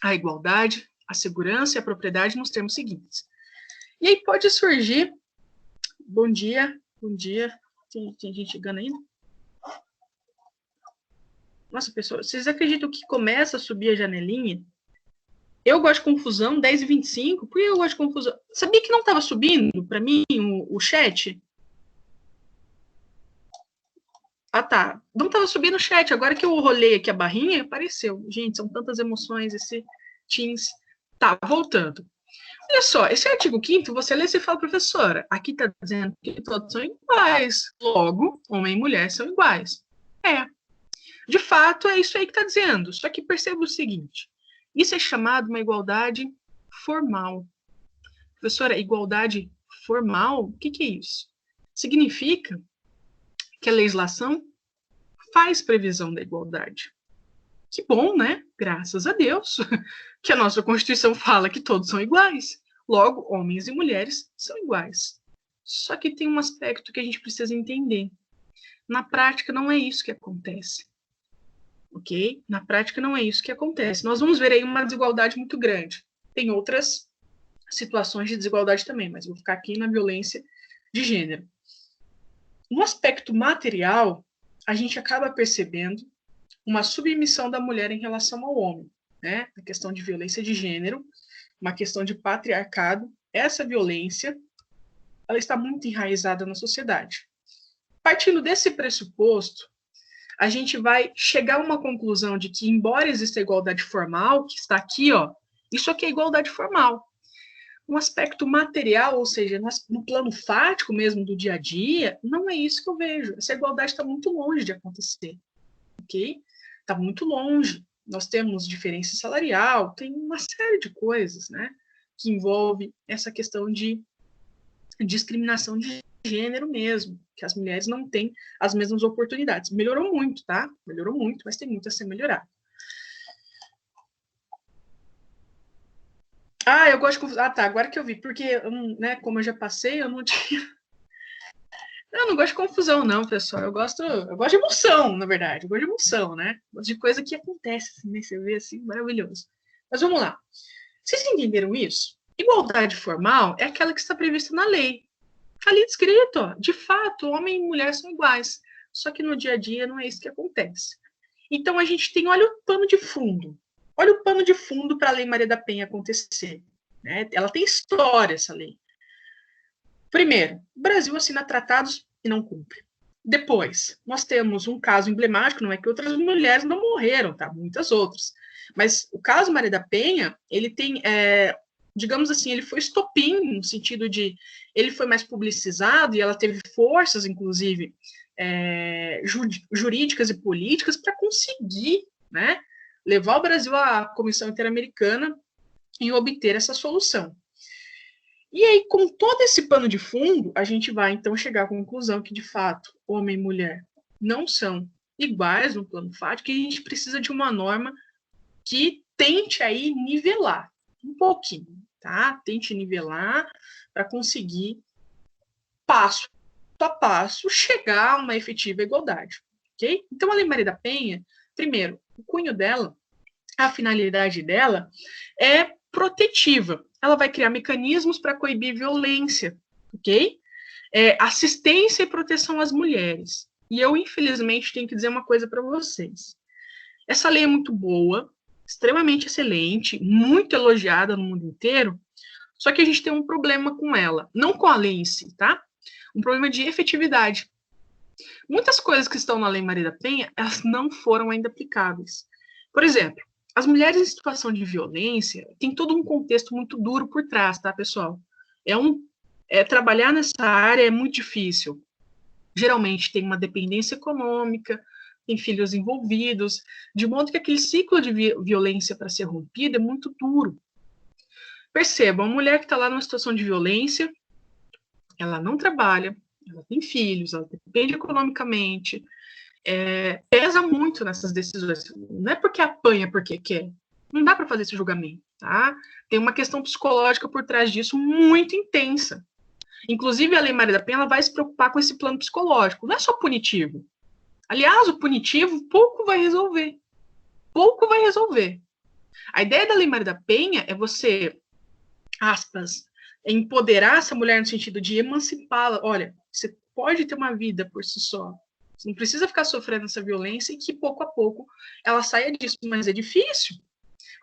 à igualdade, à segurança e à propriedade nos termos seguintes. E aí pode surgir... Bom dia. Tem gente chegando ainda? Nossa, pessoal, vocês acreditam que começa a subir a janelinha? Eu gosto de confusão, 10h25. Por que eu gosto de confusão? Sabia que não estava subindo para mim o chat? Ah, tá. Não estava subindo o chat. Agora que eu rolei aqui a barrinha, apareceu. Gente, são tantas emoções esse Teams. Tá, voltando. Olha só, esse artigo 5º, você lê e fala, professora, aqui está dizendo que todos são iguais. Logo, homem e mulher são iguais. De fato, é isso aí que está dizendo. Só que perceba o seguinte, isso é chamado uma igualdade formal. Professora, igualdade formal? O que é isso? Significa que a legislação faz previsão da igualdade. Que bom, né? Graças a Deus, que a nossa Constituição fala que todos são iguais. Logo, homens e mulheres são iguais. Só que tem um aspecto que a gente precisa entender. Na prática, não é isso que acontece. Ok? Na prática, não é isso que acontece. Nós vamos ver aí uma desigualdade muito grande. Tem outras situações de desigualdade também, mas vou ficar aqui na violência de gênero. No aspecto material, a gente acaba percebendo uma submissão da mulher em relação ao homem, né? A questão de violência de gênero, uma questão de patriarcado. Essa violência, ela está muito enraizada na sociedade. Partindo desse pressuposto, a gente vai chegar a uma conclusão de que, embora exista a igualdade formal, que está aqui, ó, isso aqui é igualdade formal. Um aspecto material, ou seja, no plano fático mesmo do dia a dia, não é isso que eu vejo. Essa igualdade está muito longe de acontecer, ok? Está muito longe. Nós temos diferença salarial, tem uma série de coisas, né, que envolve essa questão de discriminação de gênero mesmo, que as mulheres não têm as mesmas oportunidades. Melhorou muito, tá? Melhorou muito, mas tem muito a ser melhorado. Ah, eu gosto de... Ah, tá, agora que eu vi, porque, né, como eu já passei, eu não tinha... Eu não gosto de confusão, não, pessoal. Eu gosto de emoção, na verdade. Eu gosto de emoção, né? Eu gosto de coisa que acontece, assim, né? Você vê assim, maravilhoso. Mas vamos lá. Vocês entenderam isso? Igualdade formal é aquela que está prevista na lei. Está ali descrito, ó. De fato, homem e mulher são iguais. Só que no dia a dia não é isso que acontece. Então a gente tem, olha o pano de fundo. Olha o pano de fundo para a Lei Maria da Penha acontecer. Né? Ela tem história, essa lei. Primeiro, o Brasil assina tratados e não cumpre. Depois, nós temos um caso emblemático, não é que outras mulheres não morreram, tá? Muitas outras. Mas o caso Maria da Penha, ele tem, digamos assim, ele foi estopim, no sentido de, ele foi mais publicizado e ela teve forças, inclusive, jurídicas e políticas para conseguir, né, levar o Brasil à Comissão Interamericana e obter essa solução. E aí, com todo esse pano de fundo, a gente vai, então, chegar à conclusão que, de fato, homem e mulher não são iguais no plano fático, e a gente precisa de uma norma que tente aí nivelar um pouquinho, tá? Tente nivelar para conseguir, passo a passo, chegar a uma efetiva igualdade, ok? Então, a Lei Maria da Penha, primeiro, o cunho dela, a finalidade dela é protetiva. Ela vai criar mecanismos para coibir violência, ok? Assistência e proteção às mulheres. E eu, infelizmente, tenho que dizer uma coisa para vocês. Essa lei é muito boa, extremamente excelente, muito elogiada no mundo inteiro, só que a gente tem um problema com ela. Não com a lei em si, tá? Um problema de efetividade. Muitas coisas que estão na Lei Maria da Penha, elas não foram ainda aplicáveis. Por exemplo, as mulheres em situação de violência tem todo um contexto muito duro por trás, tá, pessoal? Trabalhar nessa área é muito difícil. Geralmente tem uma dependência econômica, tem filhos envolvidos, de modo que aquele ciclo de violência para ser rompido é muito duro. Percebam, a mulher que está lá numa situação de violência, ela não trabalha, ela tem filhos, ela depende economicamente, pesa muito nessas decisões. Não é porque apanha porque quer. Não dá para fazer esse julgamento, tá? Tem uma questão psicológica por trás disso muito intensa. Inclusive, a Lei Maria da Penha ela vai se preocupar com esse plano psicológico. Não é só punitivo. Aliás, o punitivo pouco vai resolver. Pouco vai resolver. A ideia da Lei Maria da Penha é você, aspas, empoderar essa mulher no sentido de emancipá-la. Olha, você pode ter uma vida por si só. Você não precisa ficar sofrendo essa violência e que pouco a pouco ela saia disso. Mas é difícil.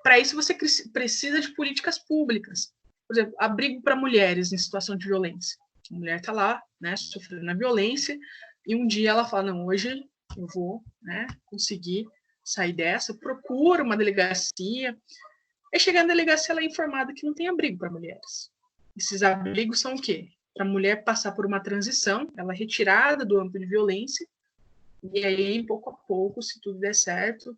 Para isso, você precisa de políticas públicas. Por exemplo, abrigo para mulheres em situação de violência. A mulher está lá, né, sofrendo a violência, e um dia ela fala, não, hoje eu vou, né, conseguir sair dessa, procura uma delegacia. Aí chega na delegacia, ela é informada que não tem abrigo para mulheres. Esses abrigos são o quê? Para a mulher passar por uma transição, ela é retirada do âmbito de violência, e aí, pouco a pouco, se tudo der certo,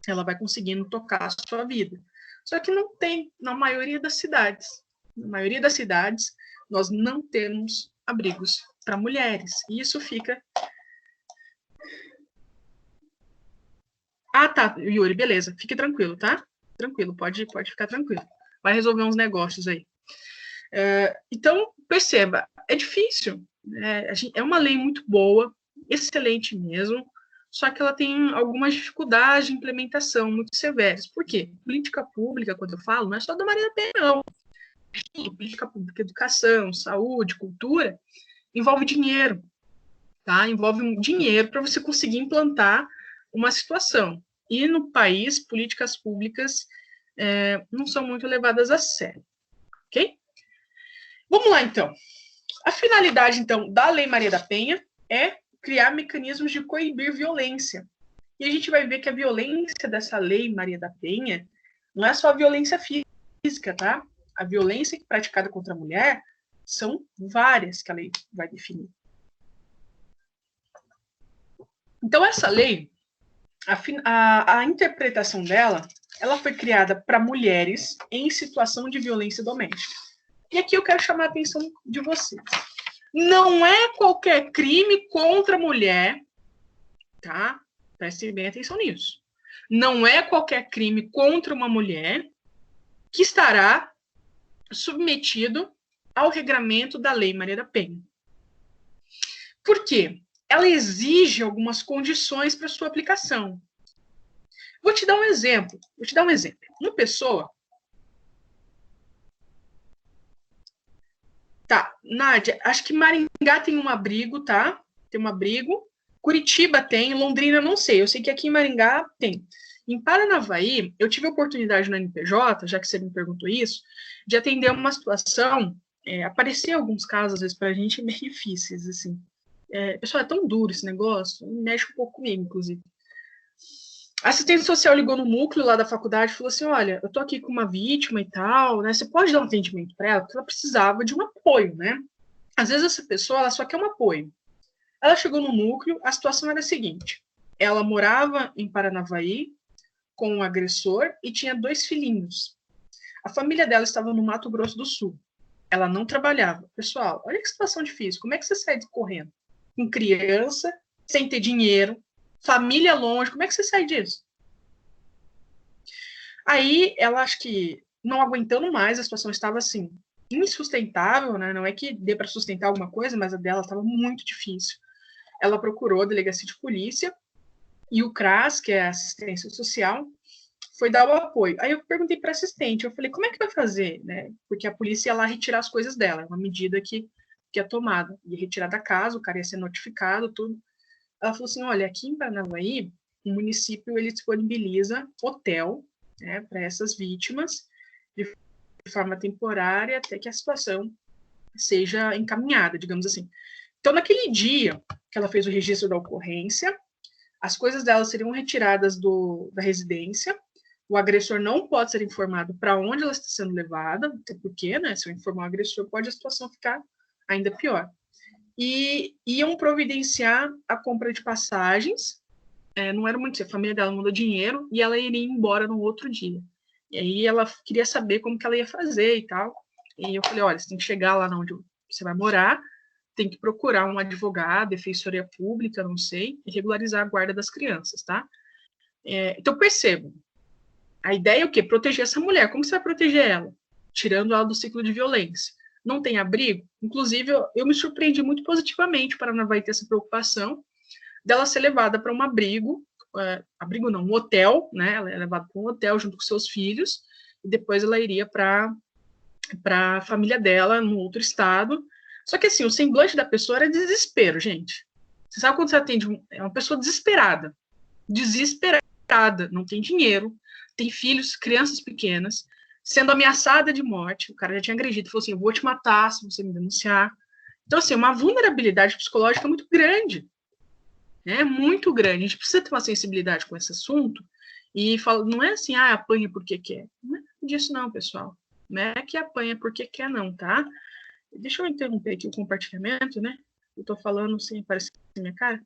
ela vai conseguindo tocar a sua vida. Só que não tem na maioria das cidades. Na maioria das cidades, nós não temos abrigos para mulheres. E isso fica... Ah, tá, Yuri, beleza. Fique tranquilo, tá? Tranquilo, pode ficar tranquilo. Vai resolver uns negócios aí. Então, perceba, é difícil. É uma lei muito boa, excelente mesmo, só que ela tem algumas dificuldades de implementação muito severas. Por quê? Política pública, quando eu falo, não é só da Maria da Penha, não. Política pública, educação, saúde, cultura, envolve dinheiro, tá? Envolve um dinheiro para você conseguir implantar uma situação. E no país, políticas públicas não são muito levadas a sério, ok? Vamos lá, então. A finalidade, então, da Lei Maria da Penha é criar mecanismos de coibir violência. E a gente vai ver que a violência dessa Lei Maria da Penha não é só a violência física, tá? A violência praticada contra a mulher são várias que a lei vai definir. Então, essa lei, a interpretação dela, ela foi criada para mulheres em situação de violência doméstica. E aqui eu quero chamar a atenção de vocês. Não é qualquer crime contra a mulher, tá? Prestem bem atenção nisso. Não é qualquer crime contra uma mulher que estará submetido ao regramento da Lei Maria da Penha. Por quê? Ela exige algumas condições para sua aplicação. Vou te dar um exemplo. Uma pessoa... Tá, Nádia, acho que Maringá tem um abrigo, tá? Tem um abrigo. Curitiba tem, Londrina não sei. Eu sei que aqui em Maringá tem. Em Paranavaí, eu tive a oportunidade no NPJ, já que você me perguntou isso, de atender uma situação, aparecer alguns casos, às vezes, para a gente, bem difíceis, assim. Pessoal, é tão duro esse negócio, mexe um pouco comigo, inclusive. A assistente social ligou no núcleo lá da faculdade e falou assim, olha, eu tô aqui com uma vítima e tal, né, você pode dar um atendimento para ela? Porque ela precisava de um apoio, né? Às vezes essa pessoa, ela só quer um apoio. Ela chegou no núcleo, a situação era a seguinte, ela morava em Paranavaí com um agressor e tinha 2 filhinhos. A família dela estava no Mato Grosso do Sul. Ela não trabalhava. Pessoal, olha que situação difícil. Como é que você sai correndo? Com criança, sem ter dinheiro, família longe, como é que você sai disso? Aí, ela acho que não aguentando mais, a situação estava assim, insustentável, né? Não é que dê para sustentar alguma coisa, mas a dela estava muito difícil. Ela procurou a delegacia de polícia e o CRAS, que é a assistência social, foi dar o apoio. Aí eu perguntei para a assistente, eu falei, como é que vai fazer, né? Porque a polícia ia lá retirar as coisas dela, é uma medida que é tomada, ia retirar da casa, o cara ia ser notificado, tudo. Ela falou assim, olha, aqui em Paranavaí, o município ele disponibiliza hotel, né, para essas vítimas, de forma temporária, até que a situação seja encaminhada, digamos assim. Então, naquele dia que ela fez o registro da ocorrência, as coisas dela seriam retiradas da residência, o agressor não pode ser informado para onde ela está sendo levada, até porque, né, se eu informar o agressor, pode a situação ficar ainda pior. E iam providenciar a compra de passagens, não era muito, a família dela mandou dinheiro, e ela iria embora no outro dia. E aí ela queria saber como que ela ia fazer e tal, e eu falei, olha, você tem que chegar lá onde você vai morar, tem que procurar um advogado, defensoria pública, não sei, e regularizar a guarda das crianças, tá? Então, percebam, a ideia é o quê? Proteger essa mulher. Como você vai proteger ela? Tirando ela do ciclo de violência. não tem abrigo. Inclusive, eu me surpreendi muito positivamente para não vai ter essa preocupação dela ser levada para um abrigo, abrigo não, um hotel, né? Ela é levada para um hotel junto com seus filhos, e depois ela iria para a família dela, num outro estado. Só que assim, o semblante da pessoa era desespero, gente. Você sabe quando você atende uma pessoa desesperada, não tem dinheiro, tem filhos, crianças pequenas, sendo ameaçada de morte. O cara já tinha agredido, falou assim: eu vou te matar se você me denunciar. Então, assim, uma vulnerabilidade psicológica muito grande, né? Muito grande. A gente precisa ter uma sensibilidade com esse assunto e fala, não é assim, apanha porque quer. Não é disso não, pessoal. Não é que apanha porque quer não, tá? Deixa eu interromper aqui o compartilhamento, né? Eu tô falando sem aparecer minha cara.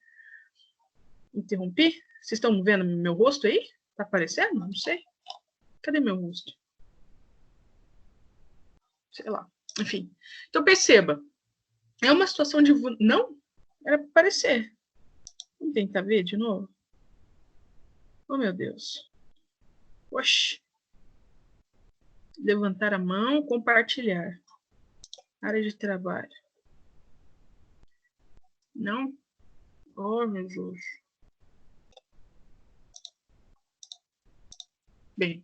Interrompi? Vocês estão vendo meu rosto aí? Tá aparecendo? Não sei. Cadê meu rosto? Sei lá. Enfim. Então, perceba. É uma situação de... Não? Era para aparecer. Vamos tentar ver de novo? Oh, meu Deus. Oxi. Levantar a mão, compartilhar. Área de trabalho. Não? Oh, meu Deus. Bem.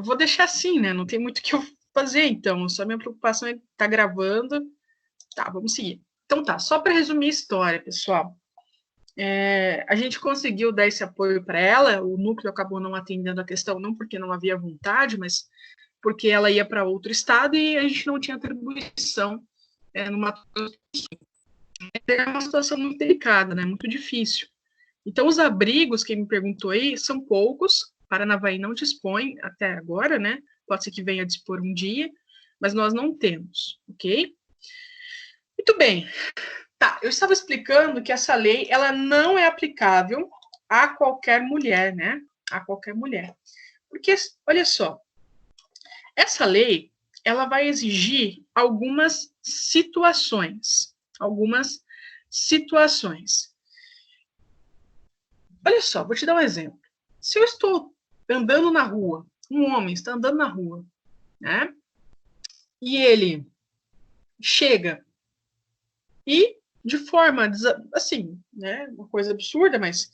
Vou deixar assim, né? Não tem muito o que eu fazer, então. Só minha preocupação é estar gravando. Tá, vamos seguir. Então tá, só para resumir a história, pessoal. A gente conseguiu dar esse apoio para ela, o núcleo acabou não atendendo a questão, não porque não havia vontade, mas porque ela ia para outro estado e a gente não tinha atribuição no Mato Grosso do Sul. É uma situação muito delicada, né? Muito difícil. Então, os abrigos, quem me perguntou aí, são poucos. Paranavaí não dispõe até agora, né? Pode ser que venha a dispor um dia, mas nós não temos, ok? Muito bem. Tá, eu estava explicando que essa lei, ela não é aplicável a qualquer mulher, né? A qualquer mulher. Porque, olha só, essa lei, ela vai exigir algumas situações. Algumas situações. Olha só, vou te dar um exemplo. Se eu estou andando na rua, um homem está andando na rua, né? E ele chega e, de forma, assim, né? Uma coisa absurda, mas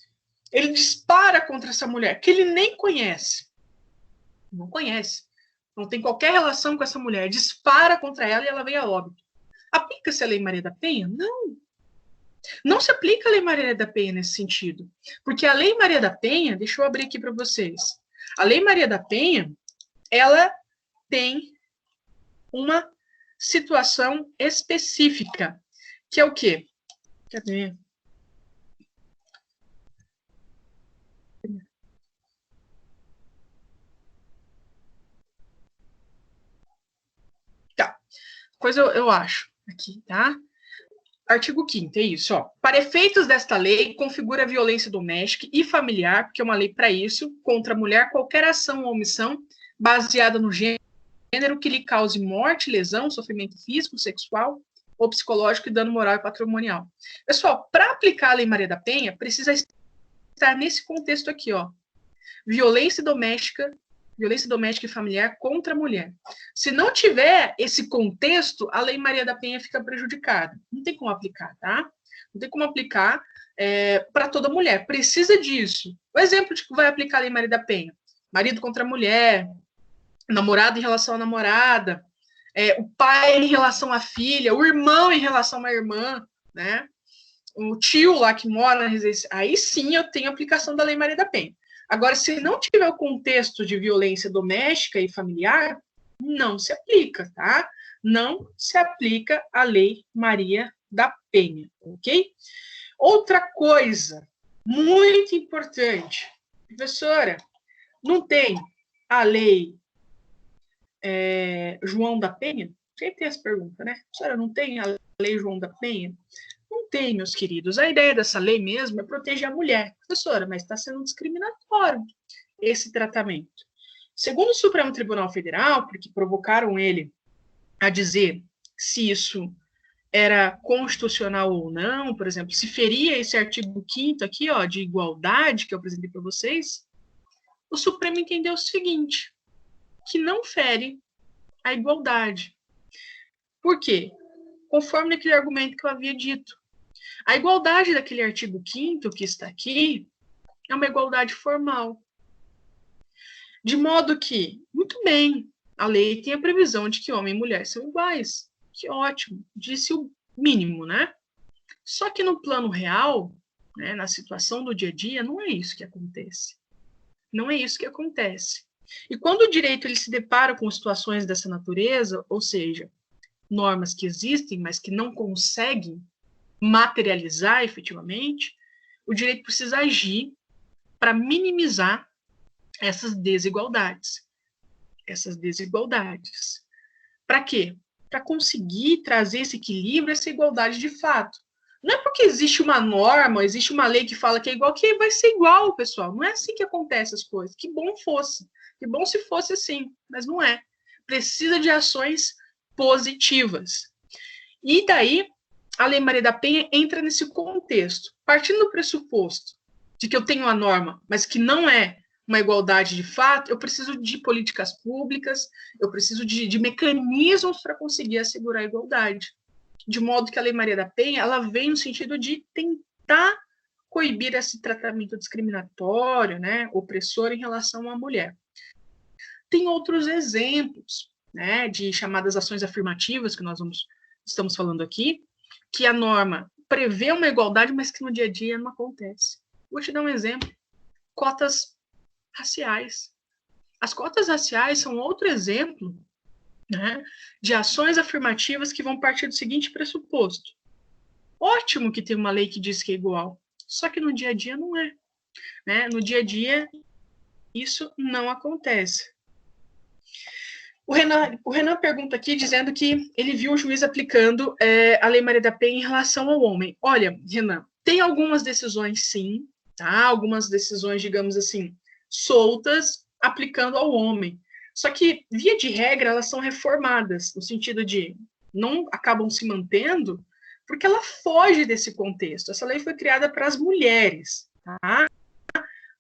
ele dispara contra essa mulher que ele nem conhece. Não conhece. Não tem qualquer relação com essa mulher. Dispara contra ela e ela vem a óbito. Aplica-se a Lei Maria da Penha? Não. Não se aplica a Lei Maria da Penha nesse sentido. Porque a Lei Maria da Penha, deixa eu abrir aqui para vocês. A Lei Maria da Penha, ela tem uma situação específica, que é o quê? Cadê? Tá. Pois eu acho aqui, tá? Artigo 5º, é isso, ó. Para efeitos desta lei, configura a violência doméstica e familiar, porque é uma lei para isso, contra a mulher, qualquer ação ou omissão baseada no gênero que lhe cause morte, lesão, sofrimento físico, sexual ou psicológico e dano moral e patrimonial. Pessoal, para aplicar a Lei Maria da Penha, precisa estar nesse contexto aqui, ó. Violência doméstica e familiar contra a mulher. Se não tiver esse contexto, a Lei Maria da Penha fica prejudicada. Não tem como aplicar, tá? Não tem como aplicar para toda mulher. Precisa disso. O exemplo de que vai aplicar a Lei Maria da Penha: marido contra a mulher, namorado em relação à namorada, o pai em relação à filha, o irmão em relação à irmã, né? O tio lá que mora na residência. Aí sim eu tenho aplicação da Lei Maria da Penha. Agora, se não tiver o contexto de violência doméstica e familiar, não se aplica, tá? Não se aplica a Lei Maria da Penha, ok? Outra coisa muito importante, professora, não tem a Lei João da Penha? Quem tem essa pergunta, né? Professora, não tem a Lei João da Penha? Não tem, meus queridos. A ideia dessa lei mesmo é proteger a mulher. Professora, mas está sendo discriminatório esse tratamento. Segundo o Supremo Tribunal Federal, porque provocaram ele a dizer se isso era constitucional ou não, por exemplo, se feria esse artigo 5º aqui, ó, de igualdade, que eu apresentei para vocês, o Supremo entendeu o seguinte, que não fere a igualdade. Por quê? Conforme aquele argumento que eu havia dito. A igualdade daquele artigo 5º que está aqui é uma igualdade formal. De modo que, muito bem, a lei tem a previsão de que homem e mulher são iguais. Que ótimo, disse o mínimo, né? Só que no plano real, né, na situação do dia a dia, não é isso que acontece. Não é isso que acontece. E quando o direito ele se depara com situações dessa natureza, ou seja, normas que existem, mas que não conseguem materializar efetivamente, o direito precisa agir para minimizar essas desigualdades. Para quê? Para conseguir trazer esse equilíbrio, essa igualdade de fato. Não é porque existe uma norma, existe uma lei que fala que é igual, que vai ser igual, pessoal. Não é assim que acontecem as coisas. Que bom fosse. Que bom se fosse assim, mas não é. Precisa de ações positivas. E daí, a Lei Maria da Penha entra nesse contexto. Partindo do pressuposto de que eu tenho uma norma, mas que não é uma igualdade de fato, eu preciso de políticas públicas, eu preciso de mecanismos para conseguir assegurar a igualdade. De modo que a Lei Maria da Penha, ela vem no sentido de tentar coibir esse tratamento discriminatório, né, opressor em relação à mulher. Tem outros exemplos, né, de chamadas ações afirmativas, que nós estamos falando aqui, que a norma prevê uma igualdade, mas que no dia a dia não acontece. Vou te dar um exemplo. Cotas raciais. As cotas raciais são outro exemplo, né, de ações afirmativas que vão partir do seguinte pressuposto. Ótimo que tem uma lei que diz que é igual, só que no dia a dia não é. Né? No dia a dia, isso não acontece. O Renan pergunta aqui, dizendo que ele viu o juiz aplicando a Lei Maria da Penha em relação ao homem. Olha, Renan, tem algumas decisões, sim, tá? Algumas decisões, digamos assim, soltas, aplicando ao homem. Só que, via de regra, elas são reformadas, no sentido de não acabam se mantendo, porque ela foge desse contexto. Essa lei foi criada para as mulheres, tá?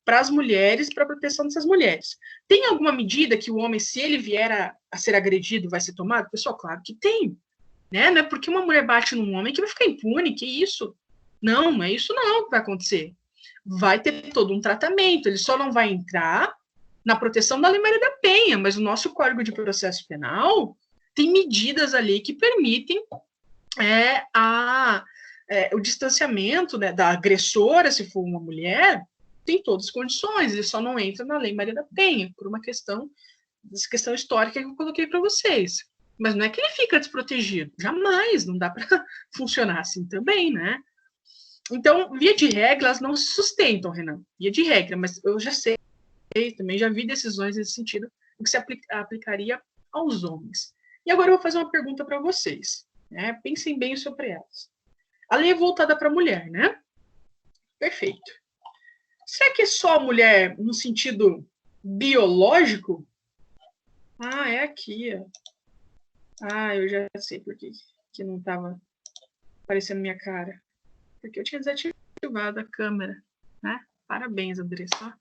Para as mulheres, para a proteção dessas mulheres. Tem alguma medida que o homem, se ele vier a ser agredido, vai ser tomado? Pessoal, claro que tem. Né? Não é porque uma mulher bate num homem que vai ficar impune, que isso? Não é isso não que vai acontecer. Vai ter todo um tratamento, ele só não vai entrar na proteção da Lei Maria da Penha, mas o nosso Código de Processo Penal tem medidas ali que permitem o distanciamento, né, da agressora, se for uma mulher, tem todas as condições, ele só não entra na Lei Maria da Penha, por uma questão histórica que eu coloquei para vocês. Mas não é que ele fica desprotegido, jamais, não dá para funcionar assim também, né? Então, via de regra, elas não se sustentam, Renan, via de regra, mas eu já sei, também já vi decisões nesse sentido, que se aplicaria aos homens. E agora eu vou fazer uma pergunta para vocês, né? Pensem bem sobre elas. A lei é voltada para a mulher, né? Perfeito. Será que é só a mulher no sentido biológico? Ah, é aqui, ó. Ah, eu já sei por que não estava aparecendo minha cara. Porque eu tinha desativado a câmera, né? Parabéns, Andressa.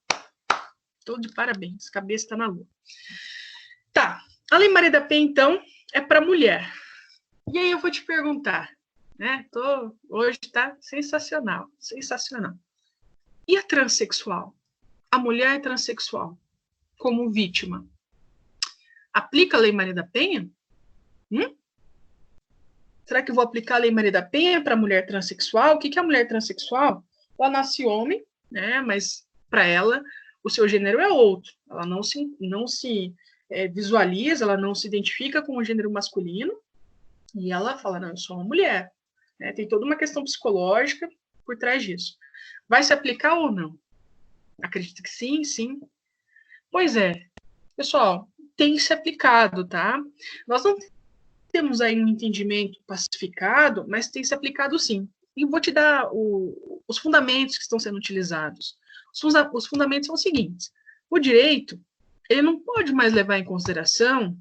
Tô de parabéns. Cabeça tá na lua. Tá. A Lei Maria da Penha, então, é para mulher. E aí eu vou te perguntar, né? Hoje tá sensacional, sensacional. E a transexual? A mulher transexual, como vítima, aplica a Lei Maria da Penha? Será que eu vou aplicar a Lei Maria da Penha para a mulher transexual? O que é a mulher transexual? Ela nasce homem, né? Mas para ela o seu gênero é outro. Ela não se visualiza, ela não se identifica com o gênero masculino e ela fala, não, eu sou uma mulher. Né? Tem toda uma questão psicológica por trás disso. Vai se aplicar ou não? Acredito que sim, sim. Pois é, pessoal, tem se aplicado, tá? Nós não temos aí um entendimento pacificado, mas tem se aplicado sim. E vou te dar os fundamentos que estão sendo utilizados. Os fundamentos são os seguintes. O direito, ele não pode mais levar em consideração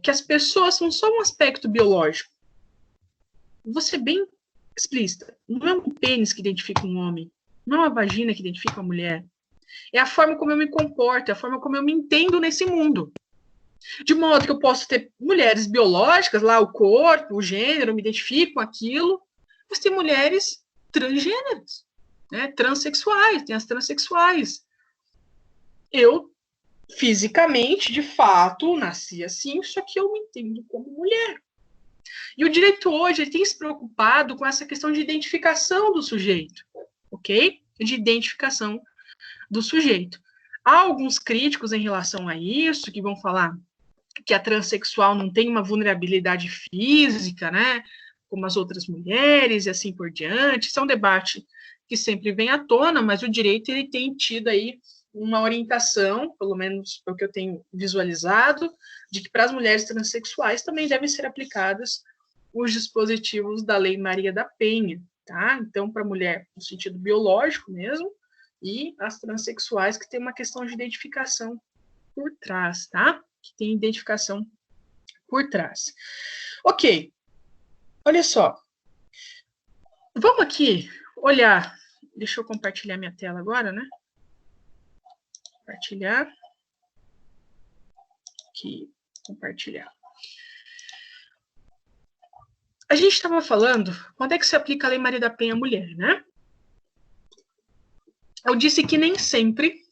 que as pessoas são só um aspecto biológico. Vou ser bem explícita. Não é um pênis que identifica um homem, não é uma vagina que identifica uma mulher. É a forma como eu me comporto, é a forma como eu me entendo nesse mundo. De modo que eu posso ter mulheres biológicas, lá o corpo, o gênero, me identifico com aquilo, mas tem mulheres transgêneras, né? Transsexuais, tem as transexuais. Eu, fisicamente, de fato, nasci assim, só que eu me entendo como mulher. E o direito hoje ele tem se preocupado com essa questão de identificação do sujeito, ok? De identificação do sujeito. Há alguns críticos em relação a isso, que vão falar que a transexual não tem uma vulnerabilidade física, né, como as outras mulheres e assim por diante. Isso é um debate que sempre vem à tona, mas o direito ele tem tido aí uma orientação, pelo menos é o que eu tenho visualizado, de que para as mulheres transexuais também devem ser aplicadas os dispositivos da Lei Maria da Penha, tá? Então, para a mulher, no sentido biológico mesmo, e as transexuais que tem uma questão de identificação por trás, tá? Que tem identificação por trás. Ok, olha só. Vamos aqui olhar. Deixa eu compartilhar minha tela agora, né? Compartilhar. Aqui, compartilhar. A gente estava falando, quando é que se aplica a Lei Maria da Penha à mulher, né? Eu disse que nem sempre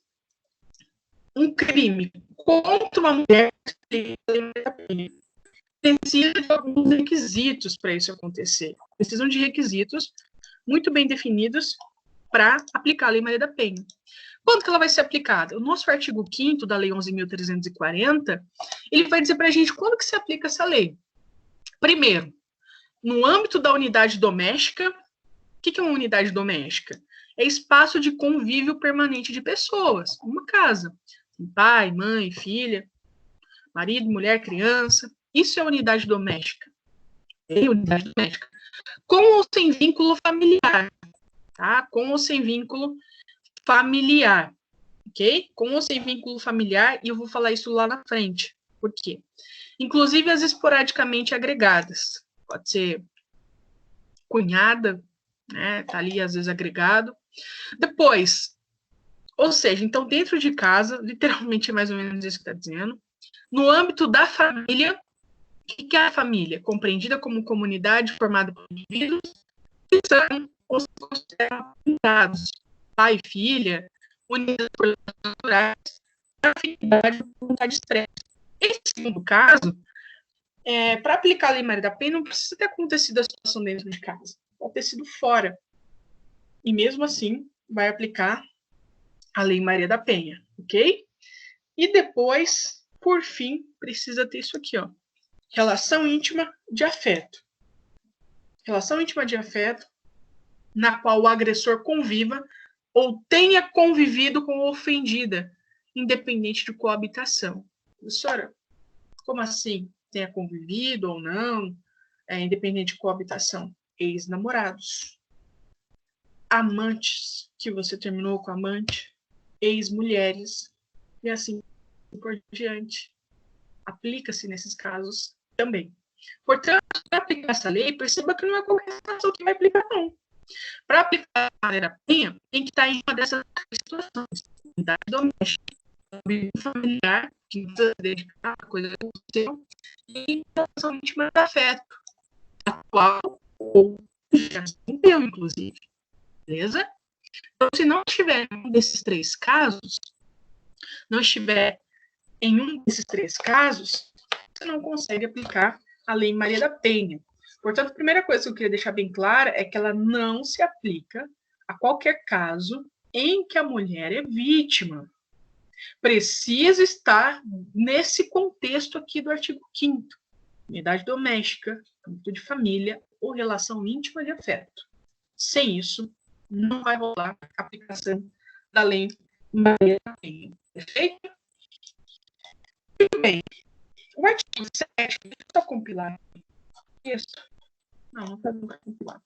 um crime contra uma mulher precisa de alguns requisitos para isso acontecer. Precisam de requisitos muito bem definidos para aplicar a Lei Maria da Penha. Quando que ela vai ser aplicada? O nosso artigo 5º da Lei 11.340, ele vai dizer para a gente quando que se aplica essa lei. Primeiro, no âmbito da unidade doméstica. O que é uma unidade doméstica? É espaço de convívio permanente de pessoas, uma casa. Pai, mãe, filha, marido, mulher, criança. Isso é unidade doméstica. É unidade doméstica. Com ou sem vínculo familiar, tá? Com ou sem vínculo familiar, ok? Com ou sem vínculo familiar, e eu vou falar isso lá na frente. Por quê? Inclusive as esporadicamente agregadas. Pode ser cunhada, né? Tá ali às vezes agregado. Depois, ou seja, então dentro de casa, literalmente é mais ou menos isso que está dizendo. No âmbito da família, o que é a família? Compreendida como comunidade formada por indivíduos que são ou se consideram afinidades, pai e filha, unidas por laços naturais, afinidade e vontade expressa. Esse segundo caso, para aplicar a Lei Maria da Penha, não precisa ter acontecido a situação dentro de casa, pode ter sido fora. E mesmo assim, vai aplicar a Lei Maria da Penha, ok? E depois, por fim, precisa ter isso aqui, ó. Relação íntima de afeto. Relação íntima de afeto na qual o agressor conviva ou tenha convivido com a ofendida, independente de coabitação. Professora, como assim? Tenha convivido ou não, independente de coabitação? Ex-namorados, amantes, que você terminou com amante, ex-mulheres, e assim por diante. Aplica-se nesses casos também. Portanto, para aplicar essa lei, perceba que não é qualquer situação que vai aplicar, não. Para aplicar a maneira penha, tem que estar em uma dessas situações. Unidade doméstica, familiar, que não precisa dedicar a coisa do seu, e relação íntima de afeto, a qual ou já se entendeu, inclusive. Beleza? Então, se não estiver em um desses três casos, você não consegue aplicar a Lei Maria da Penha. Portanto, a primeira coisa que eu queria deixar bem clara é que ela não se aplica a qualquer caso em que a mulher é vítima. Precisa estar nesse contexto aqui do artigo 5º, unidade doméstica, âmbito de família ou relação íntima de afeto. Sem isso, não vai rolar a aplicação da Lei Maria da Penha. Perfeito? Muito bem. O artigo 7, deixa eu só compilar isso. Não está compilado.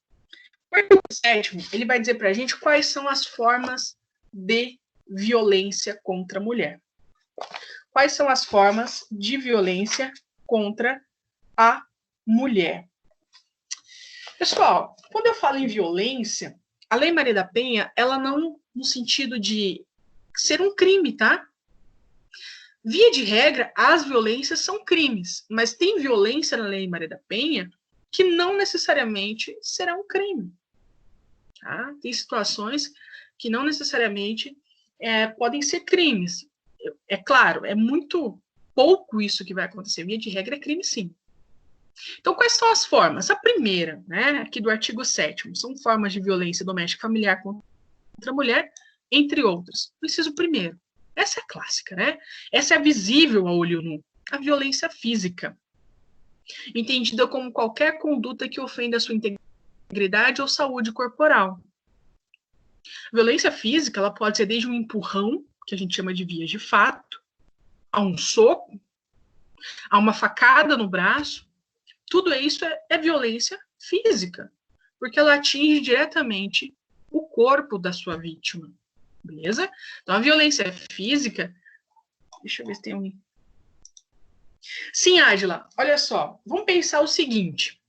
O artigo 7, ele vai dizer para a gente quais são as formas de violência contra a mulher. Quais são as formas de violência contra a mulher? Pessoal, quando eu falo em violência, a Lei Maria da Penha, ela não no sentido de ser um crime, tá? Via de regra, as violências são crimes, mas tem violência na Lei Maria da Penha que não necessariamente será um crime. Tá? Tem situações que não necessariamente podem ser crimes. É claro, é muito pouco isso que vai acontecer. Via de regra, é crime sim. Então, quais são as formas? A primeira, né, aqui do artigo 7º, são formas de violência doméstica familiar contra a mulher, entre outras. Inciso primeiro. Essa é a clássica, né? Essa é visível a olho nu. A violência física, entendida como qualquer conduta que ofenda a sua integridade ou saúde corporal. A violência física, ela pode ser desde um empurrão, que a gente chama de vias de fato, a um soco, a uma facada no braço. Tudo isso é violência física, porque ela atinge diretamente o corpo da sua vítima, beleza? Então, a violência física... Deixa eu ver se tem um... Sim, Ádila, olha só, vamos pensar o seguinte.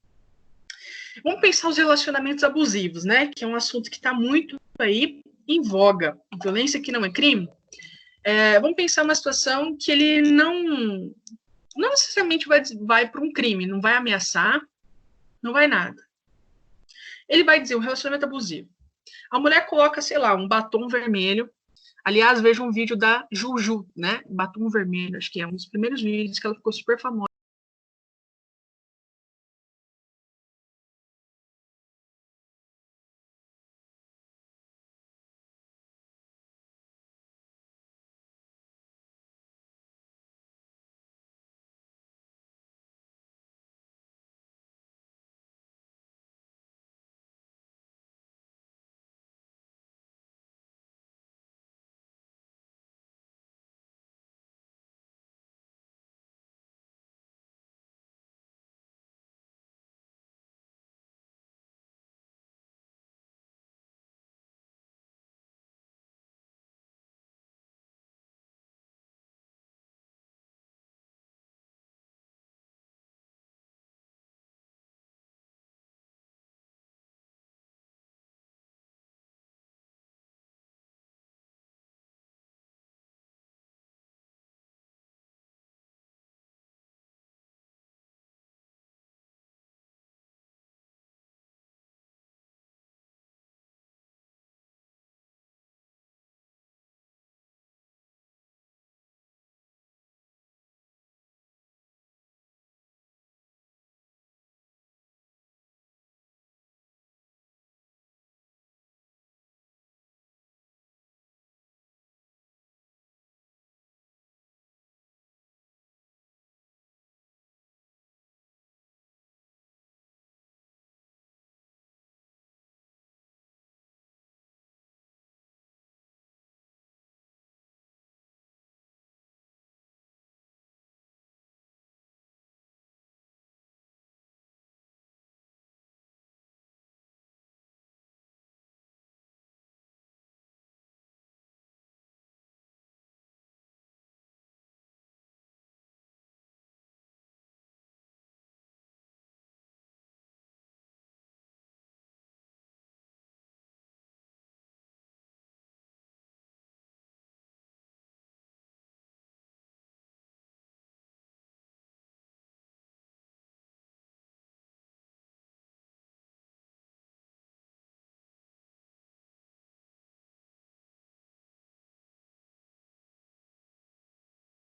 Vamos pensar os relacionamentos abusivos, né? Que é um assunto que está muito aí em voga. Violência que não é crime. Vamos pensar uma situação que ele não necessariamente vai para um crime, não vai ameaçar, não vai nada. Ele vai dizer um relacionamento abusivo. A mulher coloca, sei lá, um batom vermelho. Aliás, veja um vídeo da Juju, né? Batom vermelho, acho que é um dos primeiros vídeos que ela ficou super famosa